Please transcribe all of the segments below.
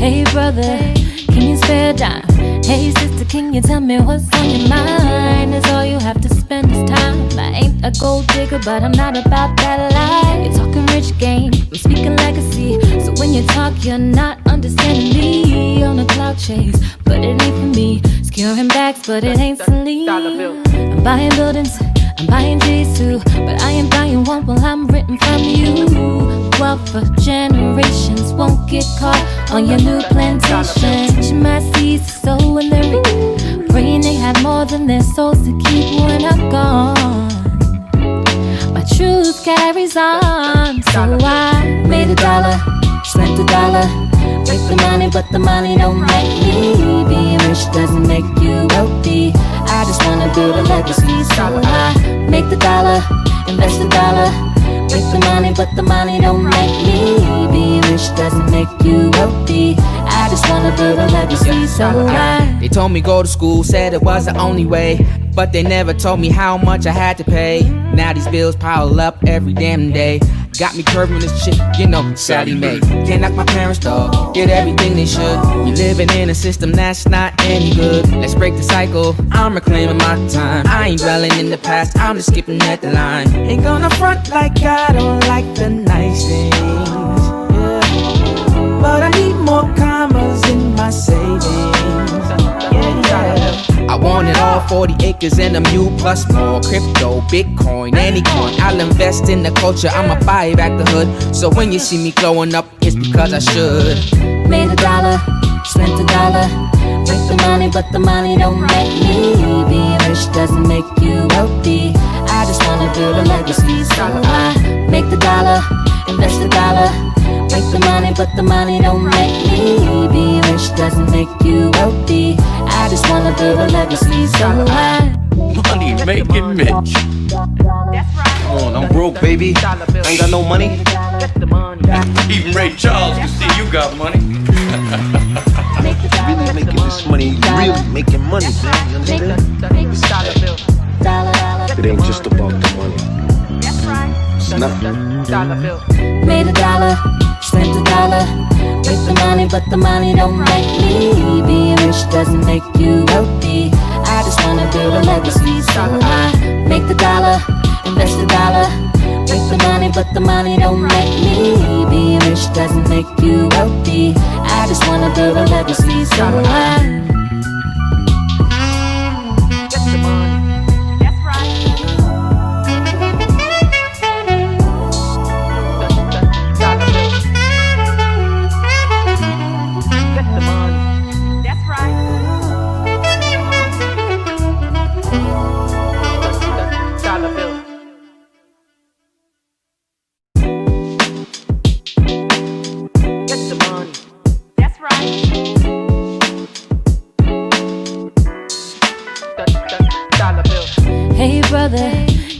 Hey brother, can you spare a dime? Hey sister, can you tell me what's on your mind? That's all you have to spend is time. I ain't a gold digger, but I'm not about that life. You're talking rich game, I'm speaking legacy. So when you talk, you're not understanding me. On a cloud chase, but it ain't for me. Securing backs, but it ain't Celine. I'm buying buildings, I'm buying J's too, but I ain't buying one while I'm written from you. Wealth for generations won't get caught on your new plantation. Teaching my seeds to sow and then reap, praying they had more than their souls to keep when I'm gone. My truth carries on, so I made a dollar, spent a dollar, make the money, but the money don't make me. Being rich doesn't make you wealthy. I just wanna build a legacy, so I make the dollar, invest the dollar, make the money, but the money don't make me. Being rich doesn't make you wealthy. I just wanna build a legacy, so I. They told me go to school, said it was the only way, but they never told me how much I had to pay. Now these bills pile up every damn day. Got me curving this shit, you know, Sally Mae. Can't knock my parents, dog, get everything they should. We living in a system that's not any good. Let's break the cycle, I'm reclaiming my time. I ain't dwelling in the past, I'm just skipping at the line. Ain't gonna front like I don't like the nice things, yeah. But I need more commas in my savings, yeah. I want it all, 40 acres and a mule plus more. Crypto, Bitcoin, any coin. I'll invest in the culture, I'ma buy back the hood. So when you see me glowing up, it's because I should. Made a dollar, spent a dollar, make the money, but the money don't make me. Being rich doesn't make you wealthy. I just wanna build a legacy, so I make the dollar, invest the dollar, make the money, but the money don't make me. Being rich doesn't make you wealthy. I just wanna build a legacy, so I. Money making Mitch. Come on, I'm broke, baby. Ain't got no money. Even Ray Charles can see you got money. Really making this money, really making money, man. You understand? It ain't just about the money. It's nothing. Made a dollar, spent a dollar, make the money, but the money don't make me. Being rich doesn't make you wealthy. I just wanna build a legacy, so I make the dollar, invest the dollar, make the money, but the money don't make me. Being rich doesn't make you wealthy. I just wanna build a legacy, so I. Hey brother,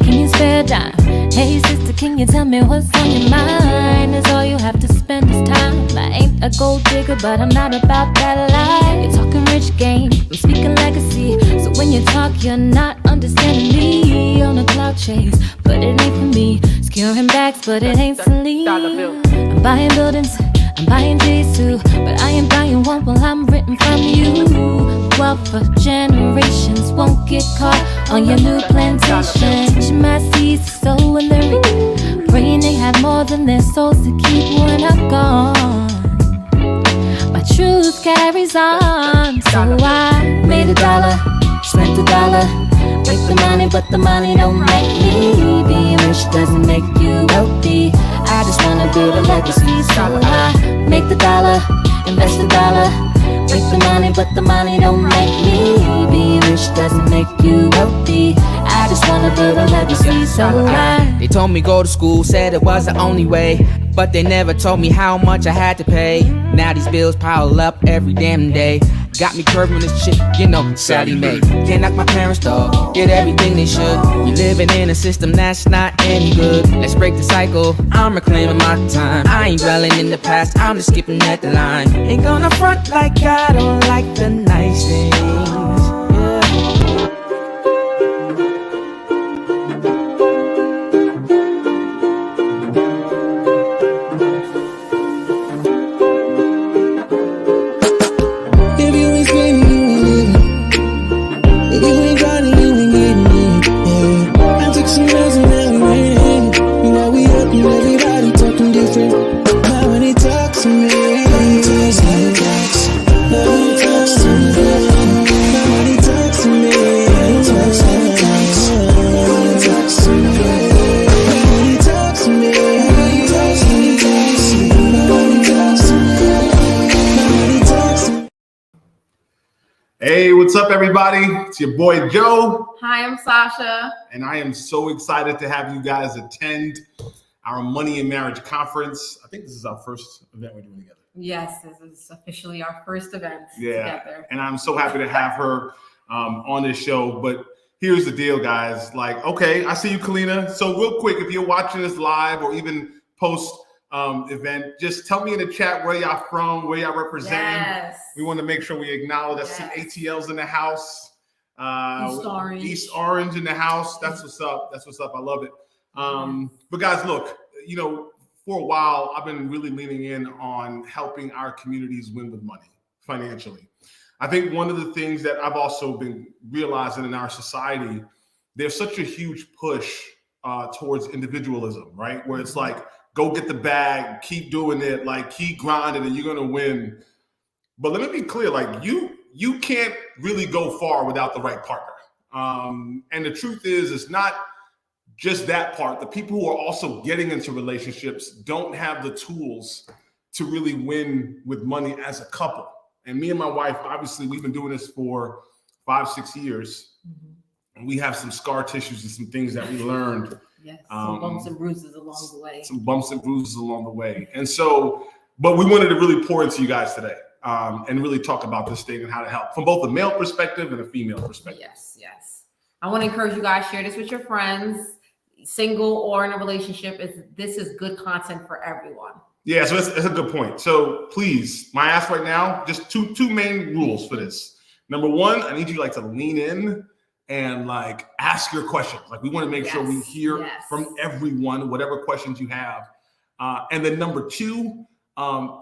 can you spare a dime? Hey sister, can you tell me what's on your mind? That's all you have to spend is time. I ain't a gold digger, but I'm not about that life. You're talking rich game, I'm speaking legacy. So when you talk, you're not understanding me. On a cloud chase, but it ain't for me. Securing backs, but it ain't Celine. I'm buying buildings, I'm buying J's too, but I ain't buying one while I'm written from you. Wealth for generations won't get caught on your new plantation. Teaching my seeds to sow and then reap, praying they had more than their souls to keep when I'm gone. My truth carries on, so I made a dollar, spent a dollar, make the money, but the money don't make me. Being rich doesn't make you wealthy. I just wanna build a legacy, so I make the dollar, invest the dollar, make the money, but the money don't make me. Being rich doesn't make you wealthy. I just wanna build a legacy, so I. They told me go to school, said it was the only way, but they never told me how much I had to pay. Now these bills pile up every damn day. Got me curving this shit, you know, Sally Mae. Can't knock my parents, dog, get everything they should. We living in a system that's not any good. Let's break the cycle, I'm reclaiming my time. I ain't dwelling in the past, I'm just skipping at the line. Ain't gonna front like I don't like the nice things, yeah. Hey, what's up, everybody? It's your boy Joe. Hi, I'm Sasha. And I am so excited to have you guys attend our Money and Marriage Conference. I think this is our first event we're doing together. Yes, this is officially our first event together. And I'm so happy to have her on this show. But here's the deal, guys. Like, okay, I see you, Kalina. So real quick, if you're watching this live or even post event, just tell me in the chat where y'all from, where y'all represent. Yes. We want to make sure we acknowledge that some ATLs in the house. East Orange in the house. That's what's up. That's what's up. I love it. But guys, look, you know, for a while, I've been really leaning in on helping our communities win with money financially. I think one of the things that I've also been realizing in our society, there's such a huge push towards individualism, right? Where it's like, go get the bag, keep doing it, like keep grinding and you're gonna win. But let me be clear, like you can't really go far without the right partner. And the truth is, it's not just that part. The people who are also getting into relationships don't have the tools to really win with money as a couple. And me and my wife, obviously, we've been doing this for 5-6 years. And we have some scar tissues and some things that we learned. Yes, some bumps and bruises along the way. Some bumps and bruises along the way. And so, but we wanted to really pour into you guys today and really talk about this thing and how to help from both a male perspective and a female perspective. Yes, yes. I want to encourage you guys, share this with your friends, single or in a relationship. This is good content for everyone. Yeah, so that's a good point. So please, my ask right now, just two main rules for this. Number one, I need you like to lean in and like ask your questions. Like we want to make sure we hear from everyone, whatever questions you have. And then number two,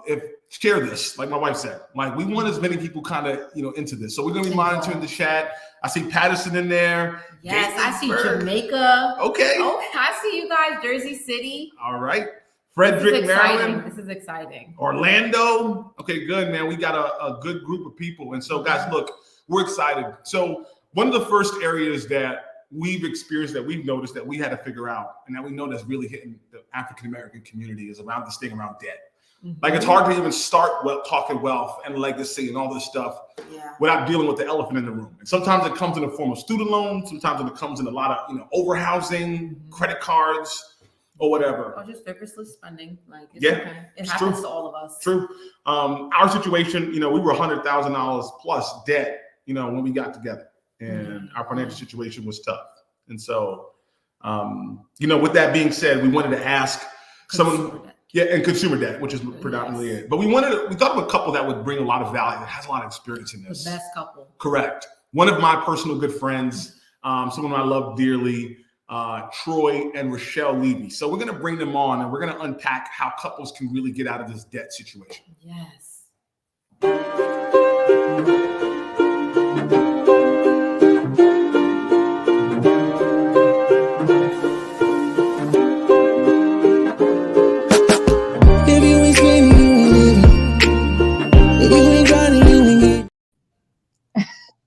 if share this, like my wife said, like we want as many people kind of, you know, into this. So we're going to be monitoring the chat. I see Patterson in there. Yes, I see Jamaica. Okay. Oh, I see you guys, Jersey City. All right. Frederick, Maryland. This is exciting. Orlando. Okay, good, man. We got a good group of people. And so guys, look, we're excited. So one of the first areas that we've experienced, that we've noticed that we had to figure out, and that we know that's really hitting the African-American community is around this thing around debt. Like it's hard to even start talking wealth and legacy and all this stuff without dealing with the elephant in the room. And sometimes it comes in the form of student loans. Sometimes it comes in a lot of, you know, overhousing, credit cards, or whatever. Or just frivolously spending. Like it happens to all of us. True. Our situation, you know, we were $100,000 plus debt, you know, when we got together, and our financial situation was tough. And so, you know, with that being said, we wanted to ask someone. Yeah, and consumer debt, which is predominantly it. But we thought of a couple that would bring a lot of value, that has a lot of experience in this. The best couple. Correct. One of my personal good friends, someone I love dearly, Troy and Rochelle Levy. So we're going to bring them on and we're going to unpack how couples can really get out of this debt situation. Yes.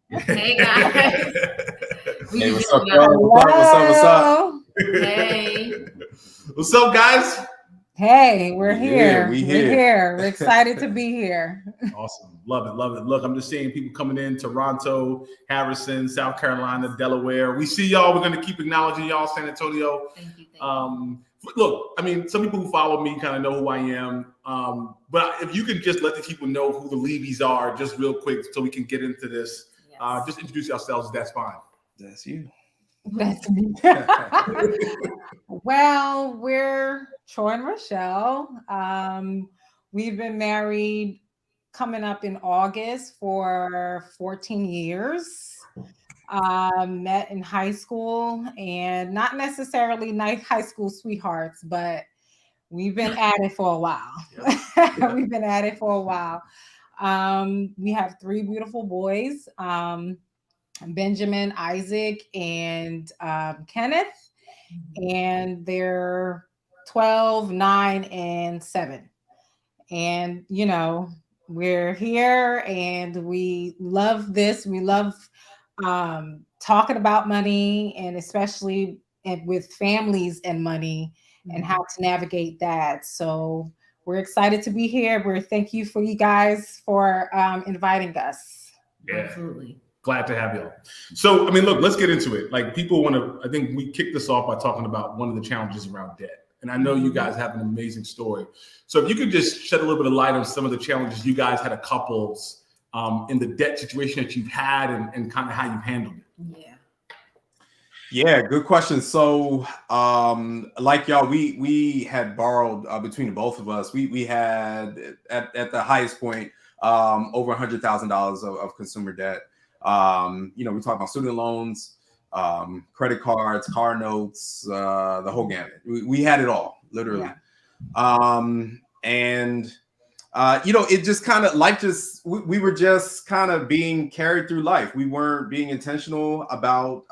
Hey guys. Hey, what's up, y'all? What's up? Hey. What's up, guys? Hey, we're here. We We're here. We're excited to be here. Awesome. Love it. Love it. Look, I'm just seeing people coming in, Toronto, Harrison, South Carolina, Delaware. We see y'all. We're going to keep acknowledging y'all, San Antonio. Thank you. Look, I mean, some people who follow me kind of know who I am. But if you can just let the people know who the Levies are just real quick so we can get into this. Just introduce yourselves. That's fine. That's you. That's me. Well, we're Troy and Rochelle. We've been married coming up in August for 14 years. Met in high school, and not necessarily nice high school sweethearts, but we've been at it for a while. We've been at it for a while. We have 3 beautiful boys, Benjamin, Isaac, and Kenneth, and they're 12, 9, and 7. And, you know, we're here and we love this. We love talking about money, and especially with families and money and how to navigate that. So we're excited to be here. Thank you for you guys for inviting us. Yeah. Absolutely. Glad to have y'all. So, I mean, look, let's get into it. Like, people want to, I think we kicked this off by talking about one of the challenges around debt. And I know you guys have an amazing story. So if you could just shed a little bit of light on some of the challenges you guys had as couples in the debt situation that you've had and kind of how you've handled it. Yeah. Yeah, good question. So, like y'all, we had borrowed between the both of us. We had at the highest point over $100,000 of consumer debt. We talk about student loans, credit cards, car notes, the whole gamut. We had it all, literally. Yeah. It just kind of we were just kind of being carried through life. We weren't being intentional about,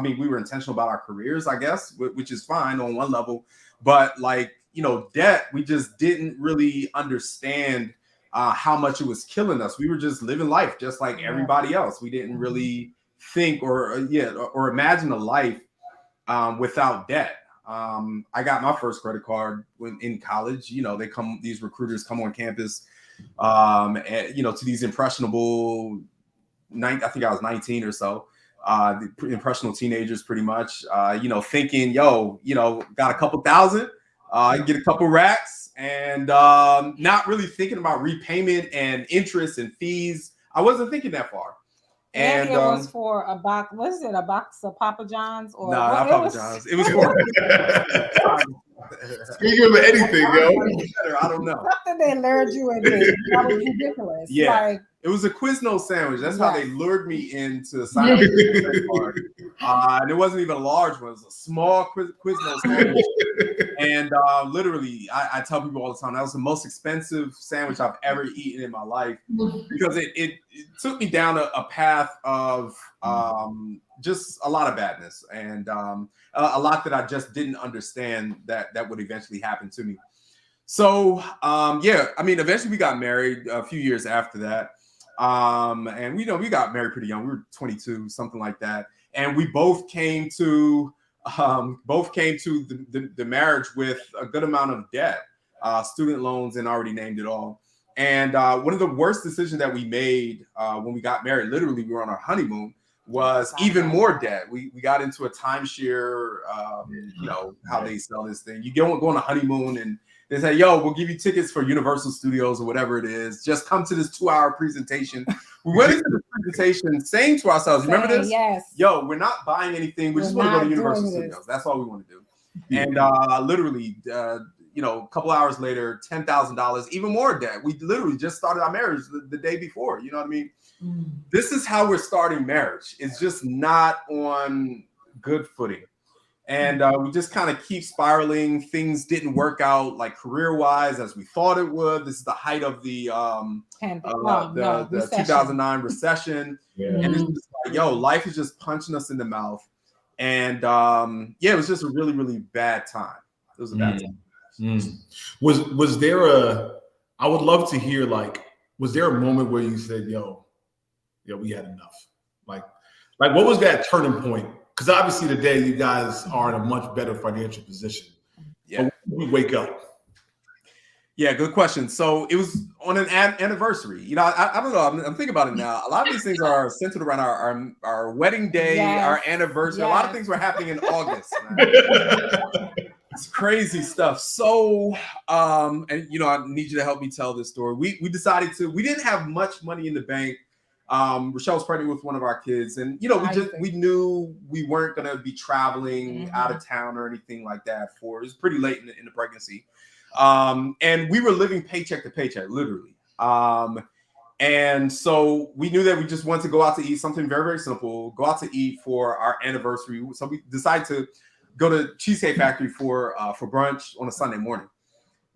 we were intentional about our careers, I guess, which is fine on one level, but debt, we just didn't really understand how much it was killing us. We were just living life just like everybody else. We didn't really think or imagine a life without debt. I got my first credit card in college. These recruiters come on campus, to these impressionable, I think I was 19 or so, impressionable teenagers, pretty much, thinking, got a couple thousand, get a couple racks, and not really thinking about repayment and interest and fees. I wasn't thinking that far. And it was for a box. Was it a box of Papa John's or no? Not Papa John's. It was for. You give them anything, yo. I don't know. Something they lured you into. That was ridiculous. Yeah, it was a Quiznos sandwich. That's how they lured me into signing up for the credit card. And it wasn't even a large one. It was a small Quiznos sandwich. And literally, I tell people all the time, that was the most expensive sandwich I've ever eaten in my life, because it took me down a path of just a lot of badness and a lot that I just didn't understand that would eventually happen to me. So, eventually we got married a few years after that. And we got married pretty young. We were 22, something like that. And we both came to the marriage with a good amount of debt, student loans, and already named it all. And one of the worst decisions that we made when we got married, literally we were on our honeymoon, was even more debt. We got into a timeshare, how they sell this thing. You go on a honeymoon and they say, yo, we'll give you tickets for Universal Studios or whatever it is. Just come to this 2-hour presentation. We went into the presentation saying to ourselves, remember this? Yes. Yo, we're not buying anything. We just want to go to Universal Studios. That's all we want to do. And literally, a couple hours later, $10,000, even more debt. We literally just started our marriage the day before. You know what I mean? This is how we're starting marriage. It's just not on good footing. And we just kind of keep spiraling. Things didn't work out like career-wise as we thought it would. This is the height of the 2009 recession. Yeah. And it's just like, life is just punching us in the mouth. And it was just a really, really bad time. It was a bad time. Was there I would love to hear, was there a moment where you said, yo, we had enough? Like what was that turning point? Because obviously today you guys are in a much better financial position. Yeah. But when did we wake up? Yeah, good question. So it was on an anniversary. I don't know. I'm thinking about it now. A lot of these things are centered around our wedding day, our anniversary. Yes. A lot of things were happening in August. It's crazy stuff. So, I need you to help me tell this story. We decided we didn't have much money in the bank. Rochelle was pregnant with one of our kids, and we knew we weren't going to be traveling out of town or anything like that. It was pretty late in the pregnancy, and we were living paycheck to paycheck, literally. And so we knew that we just wanted to go out to eat, something very, very simple, go out to eat for our anniversary. So we decided to go to Cheesecake Factory for brunch on a Sunday morning.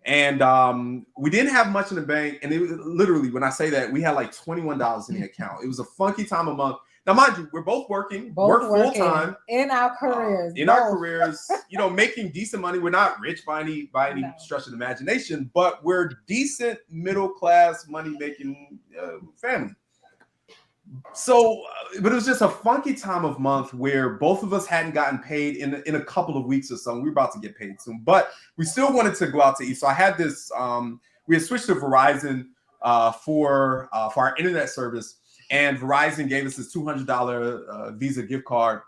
And we didn't have much in the bank. And it was literally, when I say that, we had like $21 in the account. It was a funky time of month. Now, mind you, we're both working full time in our careers. Making decent money. We're not rich by any stretch of the imagination, but we're decent middle class money making family. So, but it was just a funky time of month where both of us hadn't gotten paid in a couple of weeks or so. We were about to get paid soon, but we still wanted to go out to eat. So I had this, we had switched to Verizon for our internet service. and Verizon gave us this $200 Visa gift card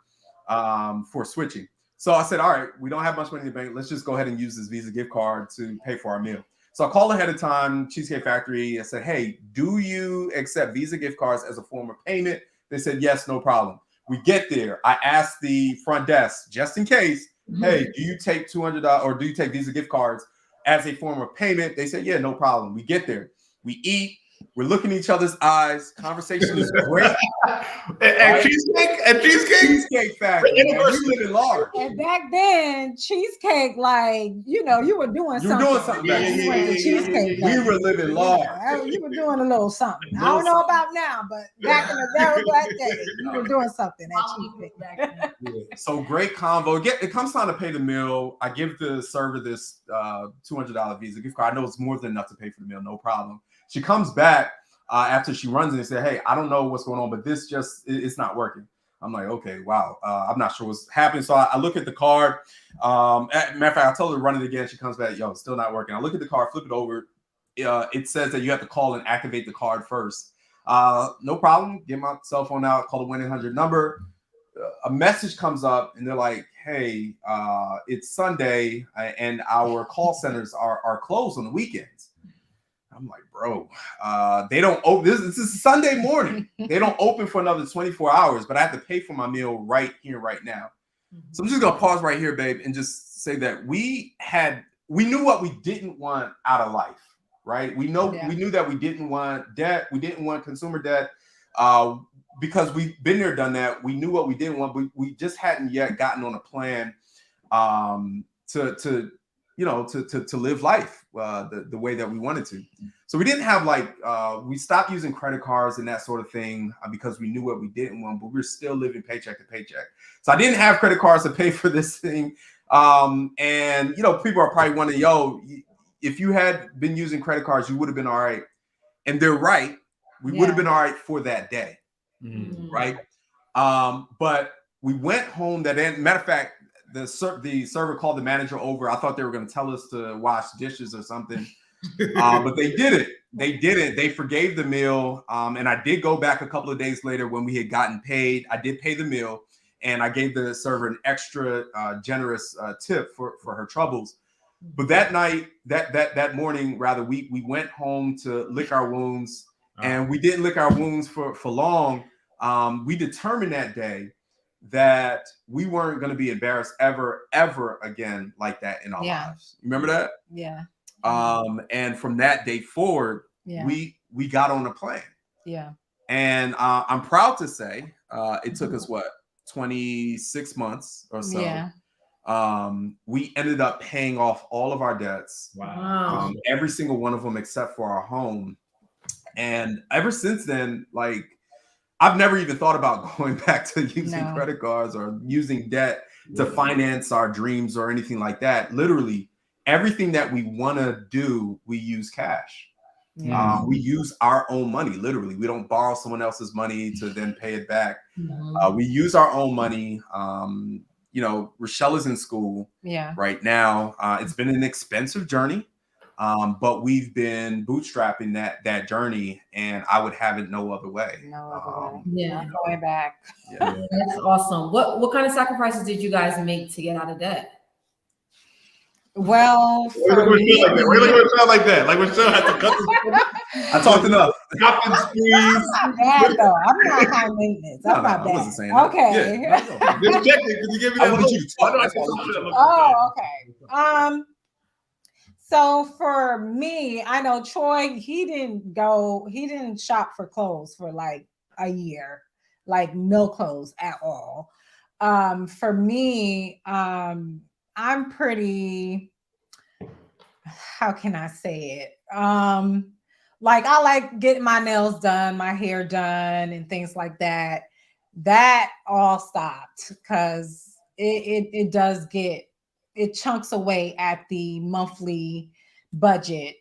for switching. So I said, all right, we don't have much money in the bank. Let's just go ahead and use this Visa gift card to pay for our meal. So I called ahead of time, Cheesecake Factory. I said, hey, do you accept Visa gift cards as a form of payment? They said, yes, no problem. We get there. I asked the front desk, just in case, hey, do you take $200 or do you take Visa gift cards as a form of payment? They said, yeah, no problem. We get there. We eat. We're looking in each other's eyes. Conversation is great. And Cheesecake Factory. Man, we live in large. And back then, cheesecake, like, you know, you were doing something. You were doing something. We were living large. You were doing a little something. I don't know about now, but back in the very black day, you were doing something at Cheesecake. So great convo. It comes time to pay the meal. I give the server this $200 Visa gift card. I know it's more than enough to pay for the meal, no problem. She comes back after she runs and said, hey, I don't know what's going on, but this it's not working. I'm like, okay, wow. I'm not sure what's happening. So I look at the card. Matter of fact, I told her to run it again. She comes back, yo, still not working. I look at the card, flip it over. It says that you have to call and activate the card first. No problem. Get my cell phone out, call the 1-800 number. A message comes up and they're like, hey, it's Sunday and our call centers are closed on the weekends. I'm like, bro, they don't open. This is Sunday morning. They don't open for another 24 hours, but I have to pay for my meal right here, right now. So I'm just gonna pause right here, babe, and just say that we knew what we didn't want out of life, right? We knew that we didn't want debt. We didn't want consumer debt because we've been there, done that. We knew what we didn't want, but we just hadn't yet gotten on a plan to live life the way that we wanted to. So we didn't have we stopped using credit cards and that sort of thing because we knew what we didn't want, but we were still living paycheck to paycheck. So I didn't have credit cards to pay for this thing. And people are probably wondering, yo, if you had been using credit cards, you would have been all right. And they're right. We would have been all right for that day. Right. But we went home that end. Matter of fact, the server called the manager over. I thought they were going to tell us to wash dishes or something, but they didn't. They didn't. They forgave the meal, and I did go back a couple of days later when we had gotten paid. I did pay the meal, and I gave the server an extra generous tip for her troubles. But that night, that morning, rather, we went home to lick our wounds, and we didn't lick our wounds for long. We determined that day that we weren't going to be embarrassed ever again like that in our lives. Remember that? Yeah. And from that day forward, we got on a plan. Yeah. And I'm proud to say it took us 26 months or so. Yeah. We ended up paying off all of our debts. Wow. Every single one of them except for our home. And ever since then, I've never even thought about going back to using credit cards or using debt to finance our dreams or anything like that. Literally, everything that we want to do, we use cash. Yeah. We use our own money. Literally, we don't borrow someone else's money to then pay it back. We use our own money. Rochelle is in school right now. It's been an expensive journey. But we've been bootstrapping that journey, and I would have it no other way. Yeah, going back. Yeah. That's awesome. What kind of sacrifices did you guys make to get out of debt? Well, sound like that. Like Rochelle had to cut I talked enough. Cut and squeeze. I'm bad though. I'm not high maintenance. I'm not bad. I wasn't saying that. Okay. Yeah, just check it. Could you give me that? I wanted you to talk. Oh, okay. So for me, I know Troy, he didn't shop for clothes for like a year, like no clothes at all. For me, I'm pretty, how can I say it? I like getting my nails done, my hair done and things like that. That all stopped because it chunks away at the monthly budget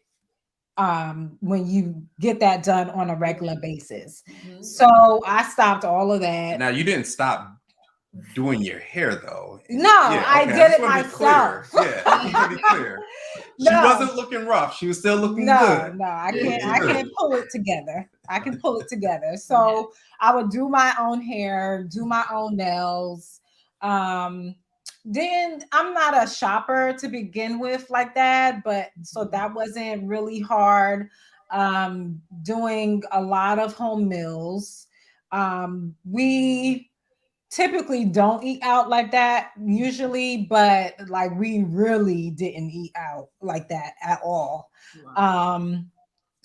when you get that done on a regular basis. So I stopped all of that. Now you didn't stop doing your hair though. No, I did it myself. To be clear. She wasn't looking rough. She was still looking good. No, I can't pull it together. I can pull it together. So I would do my own hair, do my own nails. Then I'm not a shopper to begin with like that, but so that wasn't really hard. Doing a lot of home meals. We typically don't eat out like that usually, but like we really didn't eat out like that at all.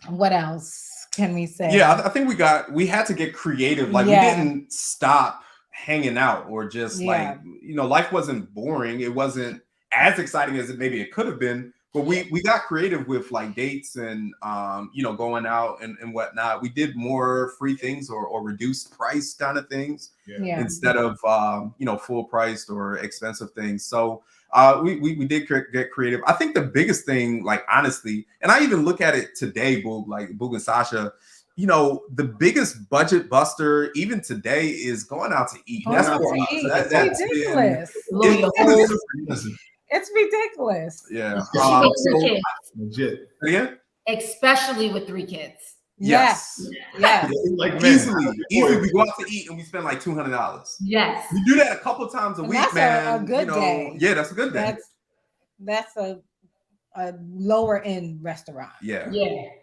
What else can we say? Yeah, I think we had to get creative. Like we didn't stop hanging out or just like, life wasn't boring. It wasn't as exciting as maybe it could have been, but we got creative with like dates and going out and whatnot. We did more free things or reduced price kind of things instead of full priced or expensive things. So we did get creative. I think the biggest thing, like honestly, and I even look at it today, Boog and Sasha, the biggest budget buster even today is going out to eat. That's ridiculous. It's ridiculous. Yeah. Legit. Yeah. Especially with 3 kids. Yes. Like easily we go out to eat and we spend like $200. Yes. We do that a couple of times a week, that's man. A good day. Yeah, that's a good day. That's a lower end restaurant. Yeah,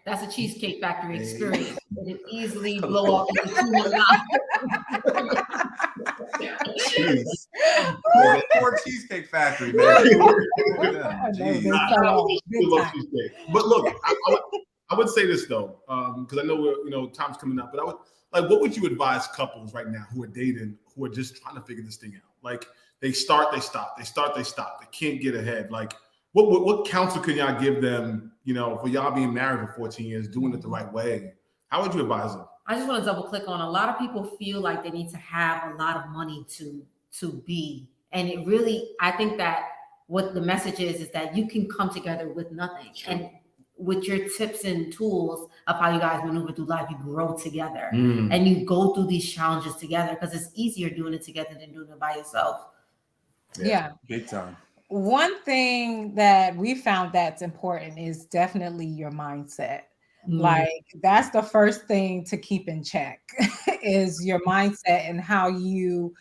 that's a Cheesecake Factory experience. It can easily blow up into $200. Poor Cheesecake Factory, man. But look, I would say this though, because I know we're time's coming up, but I would like, what would you advise couples right now who are dating, who are just trying to figure this thing out? Like they start, they stop, they start, they stop, they can't get ahead. Like what counsel can y'all give them, for y'all being married for 14 years, doing it the right way? How would you advise them? I just want to double click on, a lot of people feel like they need to have a lot of money to be. And it really, I think that what the message is that you can come together with nothing. And with your tips and tools of how you guys maneuver through life, you grow together and you go through these challenges together, because it's easier doing it together than doing it by yourself. Yeah. Big time. One thing that we found that's important is definitely your mindset. Like that's the first thing to keep in check is your mindset and how you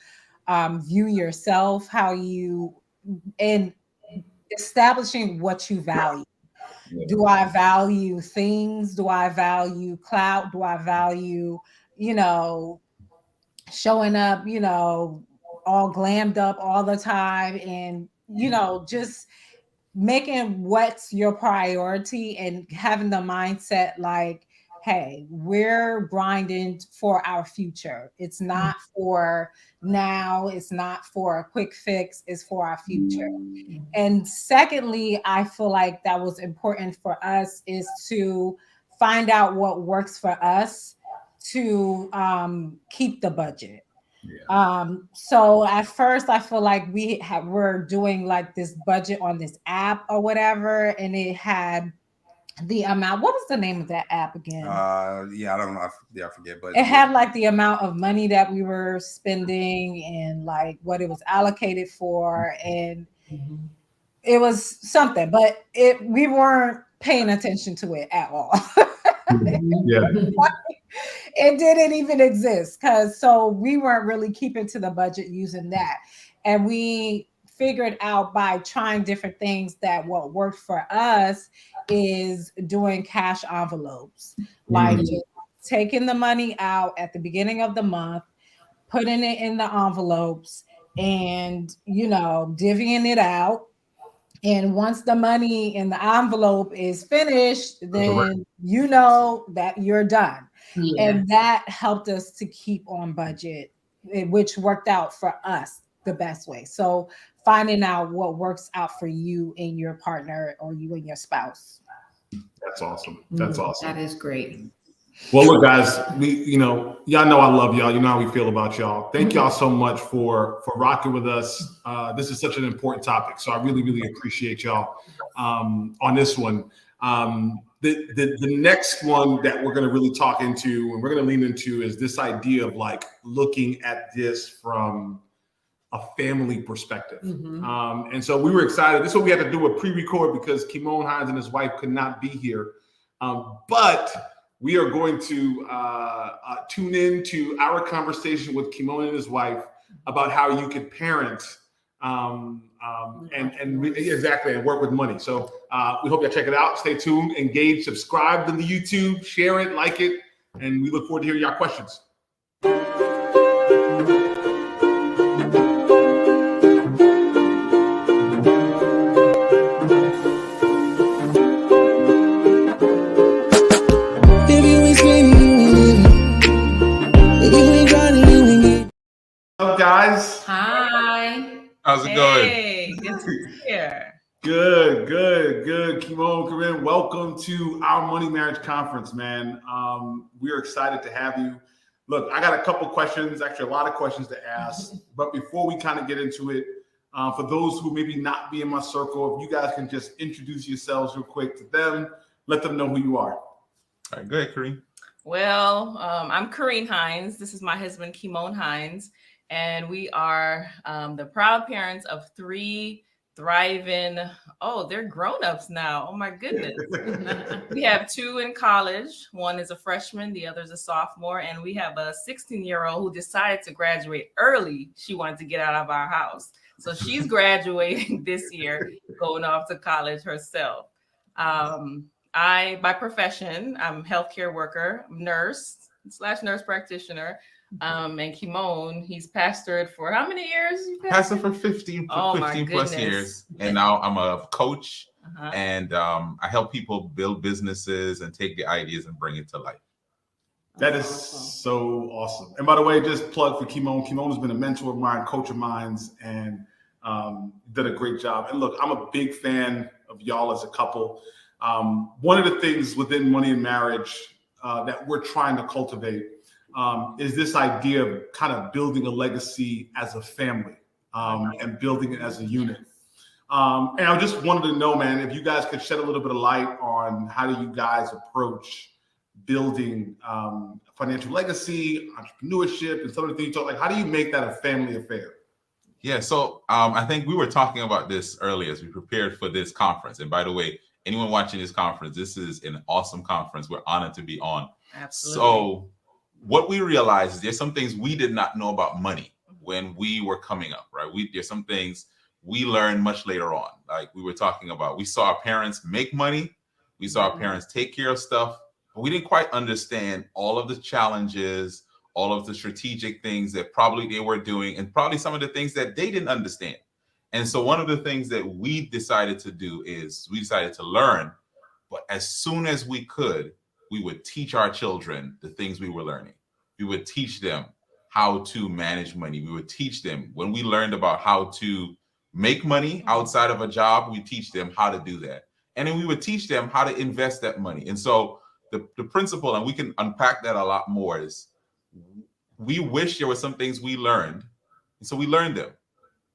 view yourself, and establishing what you value. Do I value things? Do I value clout? Do I value, showing up, all glammed up all the time and, just making what's your priority and having the mindset like, hey, we're grinding for our future. It's not for now. It's not for a quick fix. It's for our future. And secondly, I feel like that was important for us is to find out what works for us to keep the budget. So at first I feel like we're doing like this budget on this app or whatever, and it had the amount. What was the name of that app again? I don't know. I forget, but it had like the amount of money that we were spending and like what it was allocated for, and it was something, but we weren't paying attention to it at all. It didn't even exist so we weren't really keeping to the budget using that. And we figured out by trying different things that what worked for us is doing cash envelopes, like just taking the money out at the beginning of the month, putting it in the envelopes and, divvying it out. And once the money in the envelope is finished, then that you're done. And that helped us to keep on budget, which worked out for us the best way. So finding out what works out for you and your partner or you and your spouse. That's awesome. That's awesome. That is great. Well, look, guys, y'all know I love y'all. You know how we feel about y'all. Thank y'all so much for rocking with us. This is such an important topic, so I really, really appreciate y'all on this one. The next one that we're going to really talk into and we're going to lean into is this idea of like looking at this from a family perspective. And so we were excited. This is what we had to do a pre-record because Kimon Hines and his wife could not be here. But we are going to tune in to our conversation with Kimon and his wife about how you could parent exactly, and work with money. So we hope you check it out. Stay tuned, engage, subscribe to the YouTube, share it, like it, and we look forward to hearing your questions. What's up, guys? Hi. How's it going? Hey, good to be here. Good. Kimon, come in. Welcome to our Money Marriage Conference, man. We are excited to have you. Look, I got a couple questions, actually a lot of questions to ask. But before we kind of get into it, for those who maybe not be in my circle, if you guys can just introduce yourselves real quick to them, let them know who you are. All right, go ahead, Kareem. Well, I'm Kareen Hines. This is my husband, Kimon Hines. And we are the proud parents of 3 thriving, they're grown-ups now. Oh my goodness. We have 2 in college. One is a freshman, the other is a sophomore. And we have a 16-year-old who decided to graduate early. She wanted to get out of our house. So she's graduating this year, going off to college herself. By profession, I'm a healthcare worker, nurse / nurse practitioner. And Kimon, he's pastored for how many years? Pastor for 15 plus years. And now I'm a coach and I help people build businesses and take the ideas and bring it to life. That is so awesome. And by the way, just plug for Kimon. Kimon has been a mentor of mine, coach of mine, and did a great job. And look, I'm a big fan of y'all as a couple. One of the things within Money and Marriage that we're trying to cultivate is this idea of kind of building a legacy as a family and building it as a unit. And I just wanted to know, man, if you guys could shed a little bit of light on how do you guys approach building financial legacy, entrepreneurship, and some of the things you talk, like how do you make that a family affair? Yeah, so I think we were talking about this earlier as we prepared for this conference. And by the way, anyone watching this conference, this is an awesome conference. We're honored to be on. Absolutely. So what we realized is there's some things we did not know about money when we were coming up, right? There's some things we learned much later on. Like we were talking about, we saw our parents make money. We saw our parents take care of stuff, but we didn't quite understand all of the challenges, all of the strategic things that probably they were doing, and probably some of the things that they didn't understand. And so one of the things that we decided to do is we decided to learn, but as soon as we could, we would teach our children the things we were learning. We would teach them how to manage money. We would teach them when we learned about how to make money outside of a job, we teach them how to do that. And then we would teach them how to invest that money. And so the principle, and we can unpack that a lot more, is we wish there were some things we learned. And so we learned them.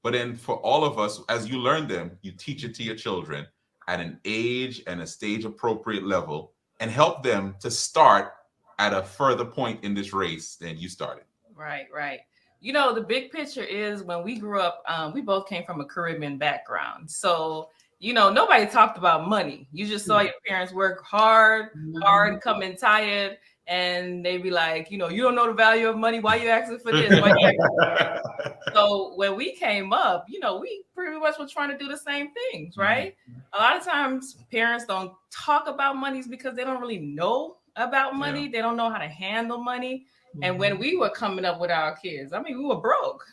But then for all of us, as you learn them, you teach it to your children at an age and a stage appropriate level and help them to start at a further point in this race than you started. Right. You know, the big picture is when we grew up, we both came from a Caribbean background. So, you know, nobody talked about money. You just saw your parents work hard, come in tired, and they'd be like, you know, you don't know the value of money. Why you asking for this? So when we came up, you know, we pretty much were trying to do the same things, right? A lot of times parents don't talk about money because they don't really know about money. They don't know how to handle money. And when we were coming up with our kids, I mean, we were broke.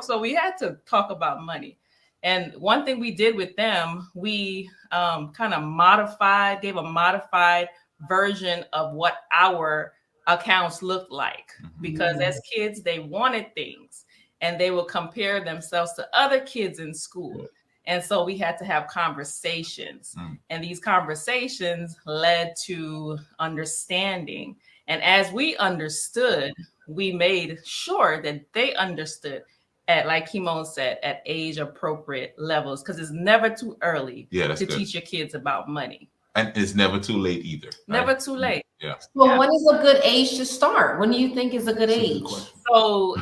So we had to talk about money. And one thing we did with them, we kind of gave a modified version of what our accounts looked like. Because as kids, they wanted things and they will compare themselves to other kids in school. And so we had to have conversations. And these conversations led to understanding. And as we understood, we made sure that they understood at, like Kimon said, at age appropriate levels, because it's never too early to teach your kids about money. And it's never too late either. Right? Never too late. Yeah. Well, when is a good age to start? When do you think is a good age? So,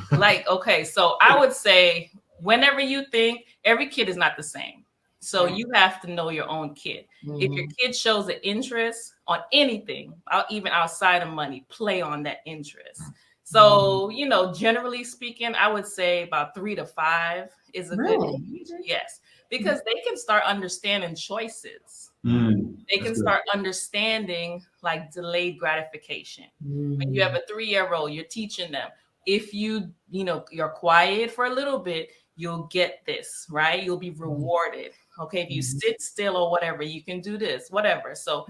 so I would say whenever you think, every kid is not the same. So you have to know your own kid. If your kid shows an interest on anything, even outside of money, play on that interest. So, generally speaking, I would say about 3 to 5 is a good age. Yes, because they can start understanding choices. They can start understanding like delayed gratification. When you have a 3-year-old, you're teaching them, if you're quiet for a little bit, you'll get this, right? You'll be rewarded. Okay, if you sit still or whatever, you can do this, whatever. So,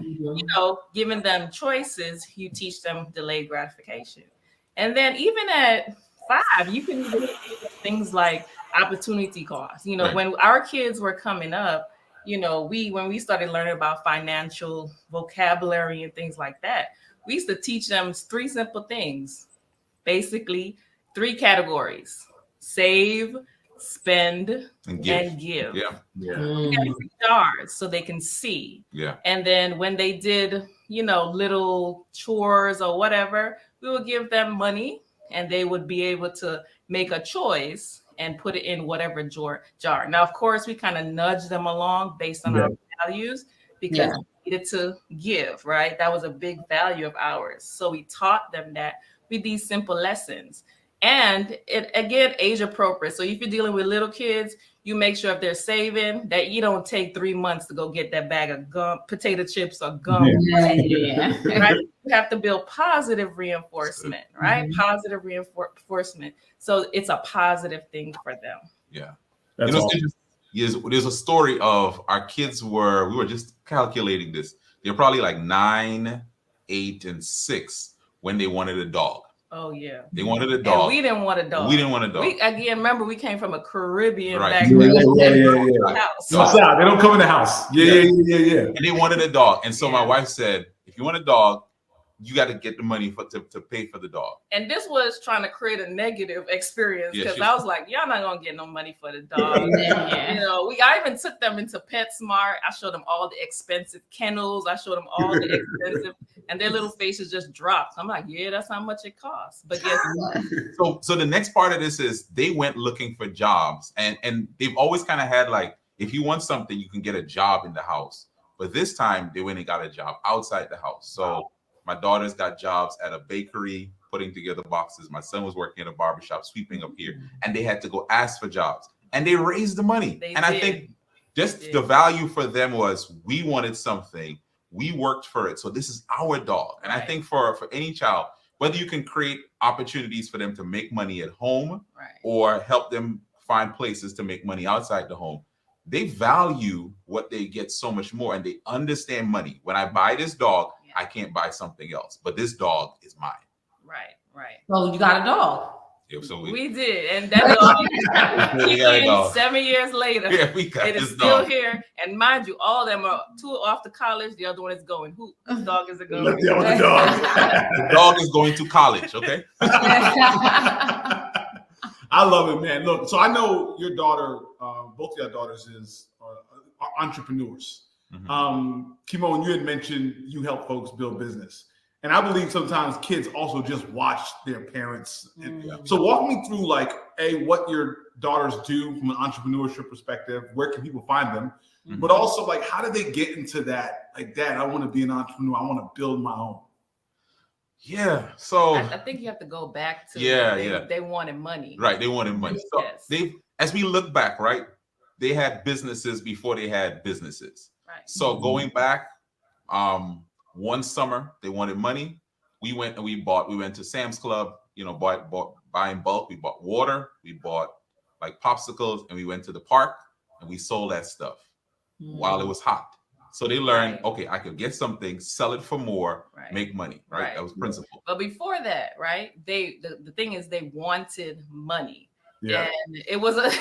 giving them choices, you teach them delayed gratification. And then even at 5, you can even things like opportunity cost. When our kids were coming up, when we started learning about financial vocabulary and things like that, we used to teach them 3 simple things. Basically, 3 categories: save, spend, and give. Jars so they can see. And then when they did, little chores or whatever, we would give them money and they would be able to make a choice and put it in whatever jar. Now, of course, we kind of nudge them along based on our values because we needed to give, right? That was a big value of ours. So we taught them that with these simple lessons. And it, again, age appropriate. So if you're dealing with little kids, you make sure if they're saving that you don't take 3 months to go get that bag of gum, potato chips or gum. Right? You have to build positive reinforcement, right? Positive reinforcement. So it's a positive thing for them. Yeah. There's a story of our kids we were just calculating this. They're probably like 9, 8, and 6 when they wanted a dog. Oh yeah, they wanted a dog. And we didn't want a dog. Remember, we came from a Caribbean background. South. They don't come in the house. Yeah. And they wanted a dog, and so my wife said, "If you want a dog, you got to get the money to pay for the dog." And this was trying to create a negative experience because I was like, "Y'all not gonna get no money for the dog." I even took them into PetSmart. I showed them all the expensive kennels. I showed them all the expensive. And their little faces just dropped. I'm like, yeah, that's how much it costs. But guess what? So the next part of this is they went looking for jobs. And they've always kind of had like, if you want something, you can get a job in the house. But this time they went and got a job outside the house. So my daughters got jobs at a bakery, putting together boxes. My son was working at a barbershop, sweeping up here. And they had to go ask for jobs. And they raised the money. I think just the value for them was we wanted something. We worked for it. So this is our dog. And I think for any child, whether you can create opportunities for them to make money at home or help them find places to make money outside the home, they value what they get so much more and they understand money. When I buy this dog, I can't buy something else, but this dog is mine. Right. Well, you got a dog. Yeah, so we did, and that dog 7 years later, it is still here. And mind you, all of them are 2 off to college. The other one is going. Whose dog is it going? The other dog. The dog is going to college. Okay. I love it, man. Look, so I know your daughter, both of your daughters are entrepreneurs. Kimon, you had mentioned you help folks build business. And I believe sometimes kids also just watch their parents. So walk me through what your daughters do from an entrepreneurship perspective. Where can people find them? But also how do they get into that? Like, Dad, I want to be an entrepreneur. I want to build my own. Yeah. So I think you have to go back to they wanted money. Right. They wanted money. So as we look back, right, they had businesses before they had businesses. Right. So going back, one summer they wanted money. We went and we went to Sam's Club, buy in bulk. We bought water, we bought popsicles, and we went to the park and we sold that stuff while it was hot. So they learned, okay, I could get something, sell it for more, make money, right? That was principle. But before that, right, the thing is they wanted money. Yeah. And it was a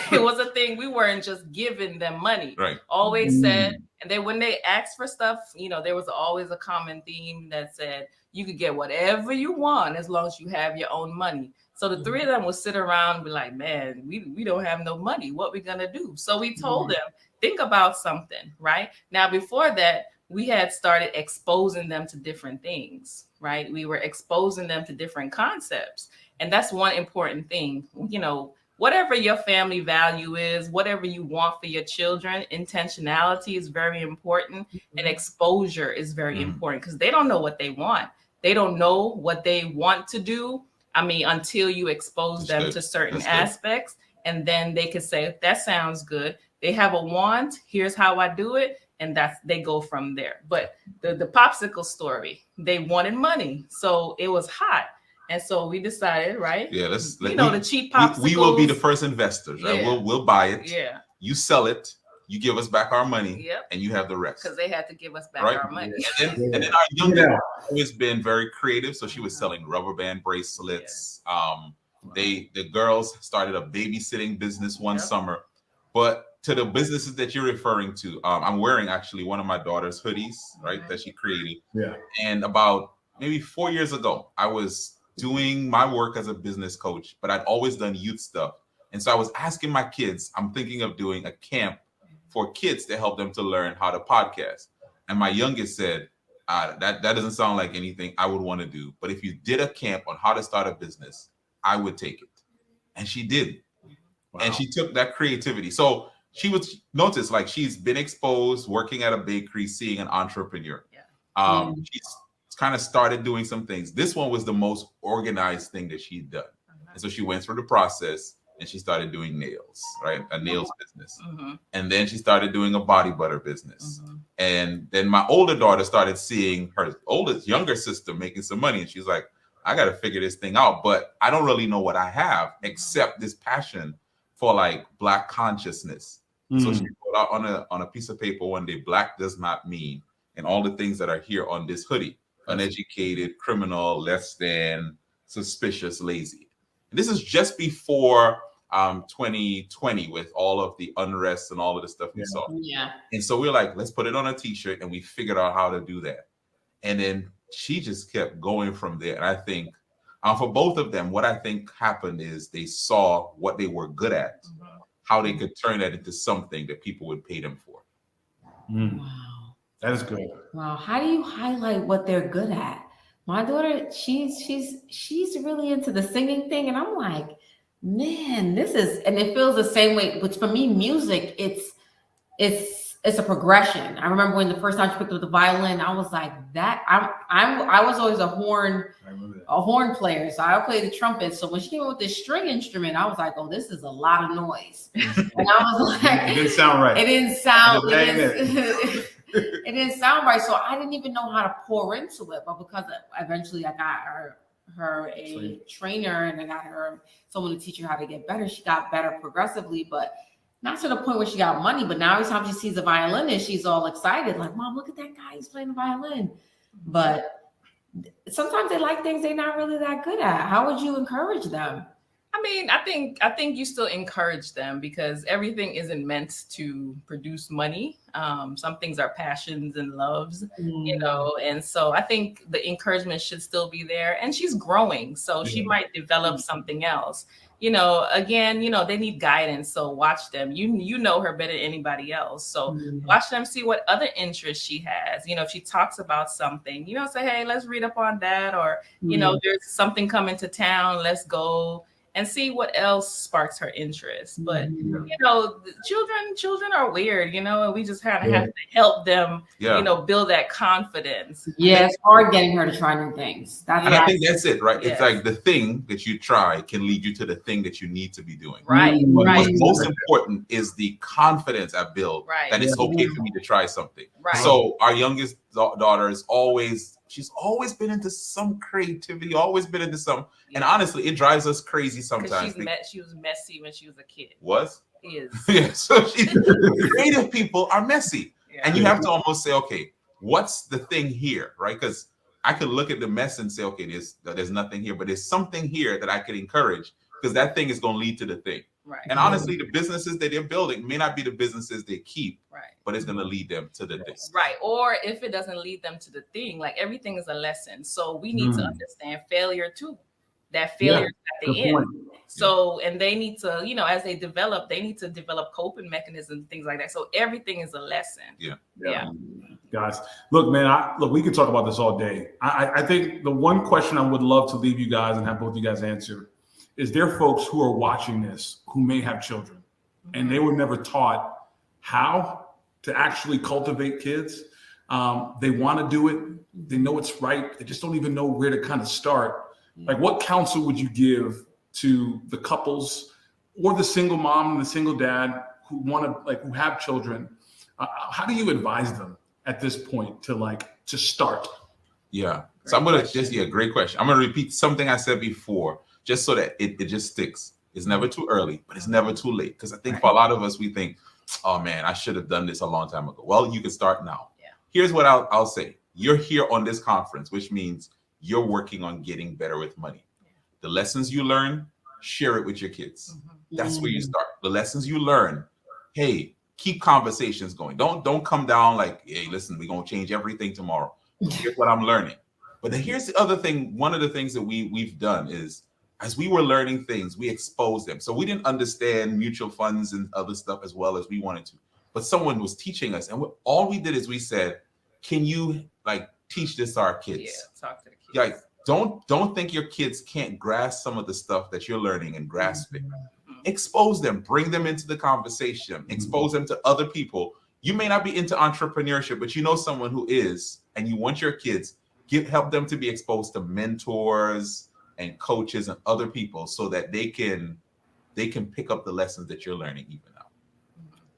thing. We weren't just giving them money. Right. Always said, and then when they asked for stuff, there was always a common theme that said you could get whatever you want as long as you have your own money. So the 3 of them would sit around and be like, man, we don't have no money. What we gonna do? So we told them, think about something, right? Now, before that, we had started exposing them to different things, right? We were exposing them to different concepts. And that's one important thing, whatever your family value is, whatever you want for your children, intentionality is very important, and exposure is very important, because they don't know what they want. They don't know what they want to do. I mean, until you expose them to certain aspects, and then they can say, that sounds good. They have a want, here's how I do it. And they go from there. But the popsicle story, they wanted money. So it was hot. And so we decided, right? Yeah, the cheap popsicles. We will be the first investors, right? Yeah. We'll buy it. Yeah. You sell it, you give us back our money, yep. and you have the rest. Because they had to give us back our money. And then our youngest always been very creative. So she was selling rubber band bracelets. The girls started a babysitting business one summer. But to the businesses that you're referring to, I'm wearing actually one of my daughter's hoodies, right, that she created. Yeah. And about maybe 4 years ago, I was doing my work as a business coach, but I'd always done youth stuff. And so I was asking my kids, I'm thinking of doing a camp for kids to help them to learn how to podcast. And my youngest said, that doesn't sound like anything I would want to do. But if you did a camp on how to start a business, I would take it. And she did. Wow. And she took that creativity. So she would notice, like, she's been exposed working at a bakery, seeing an entrepreneur. Yeah. She's kind of started doing some things. This one was the most organized thing that she'd done. And so she went through the process and she started doing nails, right? A nails business. And then she started doing a body butter business. And then my older daughter started seeing her younger sister making some money. And she's like, I got to figure this thing out, but I don't really know what I have except this passion for like Black consciousness. So she put out on a piece of paper one day, Black does not mean, and all the things that are here on this hoodie: uneducated, criminal, less than, suspicious, lazy. And this is just before 2020 with all of the unrest and all of the stuff we saw. Yeah. And so we were like, let's put it on a t-shirt, and we figured out how to do that. And then she just kept going from there. And I think for both of them, what I think happened is they saw what they were good at, how they could turn that into something that people would pay them for. Wow. That is good. Wow. How do you highlight what they're good at? My daughter, she's really into the singing thing. And I'm like, man, and it feels the same way. But for me, music, it's a progression. I remember when the first time she picked up the violin, I was like, I was always a horn player, so I played the trumpet. So when she came up with this string instrument, I was like, oh, this is a lot of noise. And I was like, it didn't sound right. It didn't sound right. So I didn't even know how to pour into it. But because eventually I got her a trainer, and I got her someone to teach her how to get better, she got better progressively, but not to the point where she got money. But now every time she sees a violinist, she's all excited, like, Mom, look at that guy, he's playing the violin. But sometimes they like things they're not really that good at. How would you encourage them? I mean, I think you still encourage them, because everything isn't meant to produce money. Some things are passions and loves, and so I think the encouragement should still be there. And she's growing, so she might develop something else. Again, they need guidance. So watch them. You know her better than anybody else. So watch them, see what other interests she has. If she talks about something, say, hey, let's read up on that. Or, there's something coming to town, let's go and see what else sparks her interest. But, children are weird, and we just kind of have to help them, build that confidence. Yeah, it's hard getting her to try new things. I think that's it, right? Yes. It's like the thing that you try can lead you to the thing that you need to be doing. Right. But right. what's most important is the confidence I build that it's okay for me to try something. Right. So our youngest daughter she's always been into some creativity, always been into some. And honestly, it drives us crazy sometimes. She was messy when she was a kid. Was? Is. Yeah. So creative people are messy. Yeah. And you have to almost say, okay, what's the thing here, right? Because I could look at the mess and say, okay, there's nothing here, but there's something here that I could encourage, because that thing is going to lead to the thing. Right. And honestly, the businesses that they're building may not be the businesses they keep, right, but it's going to lead them to the thing. Right. Or if it doesn't lead them to the thing, like, everything is a lesson. So we need to understand failure too. That failure is at the end. Point. So, and they need to, as they develop, they need to develop coping mechanisms, things like that. So everything is a lesson. Yeah. Guys, look, man, we could talk about this all day. I think the one question I would love to leave you guys and have both you guys answer is there are folks who are watching this who may have children and they were never taught how to actually cultivate kids. They want to do it. They know it's right. They just don't even know where to kind of start. Like, what counsel would you give to the couples or the single mom and the single dad who want to, like, who have children? How do you advise them at this point to start? Yeah. So I'm going to great question. I'm going to repeat something I said before, just so that it just sticks. It's never too early, but it's never too late. Because I think for a lot of us, we think, oh man, I should have done this a long time ago. Well, you can start now. Yeah. Here's what I'll say. You're here on this conference, which means you're working on getting better with money. The lessons you learn, share it with your kids. That's where you start. The lessons you learn, hey, keep conversations going. Don't come down like, hey, listen, we're going to change everything tomorrow. Here's what I'm learning. But then here's the other thing. One of the things that we've done is, as we were learning things, we exposed them. So we didn't understand mutual funds and other stuff as well as we wanted to. But someone was teaching us. And all we did is we said, can you teach this to our kids? Yeah, talk to the kids. Like, don't think your kids can't grasp some of the stuff that you're learning and grasping. Expose them, bring them into the conversation, expose them to other people. You may not be into entrepreneurship, but you know someone who is, and you want your kids, help them to be exposed to mentors and coaches and other people so that they can pick up the lessons that you're learning even now.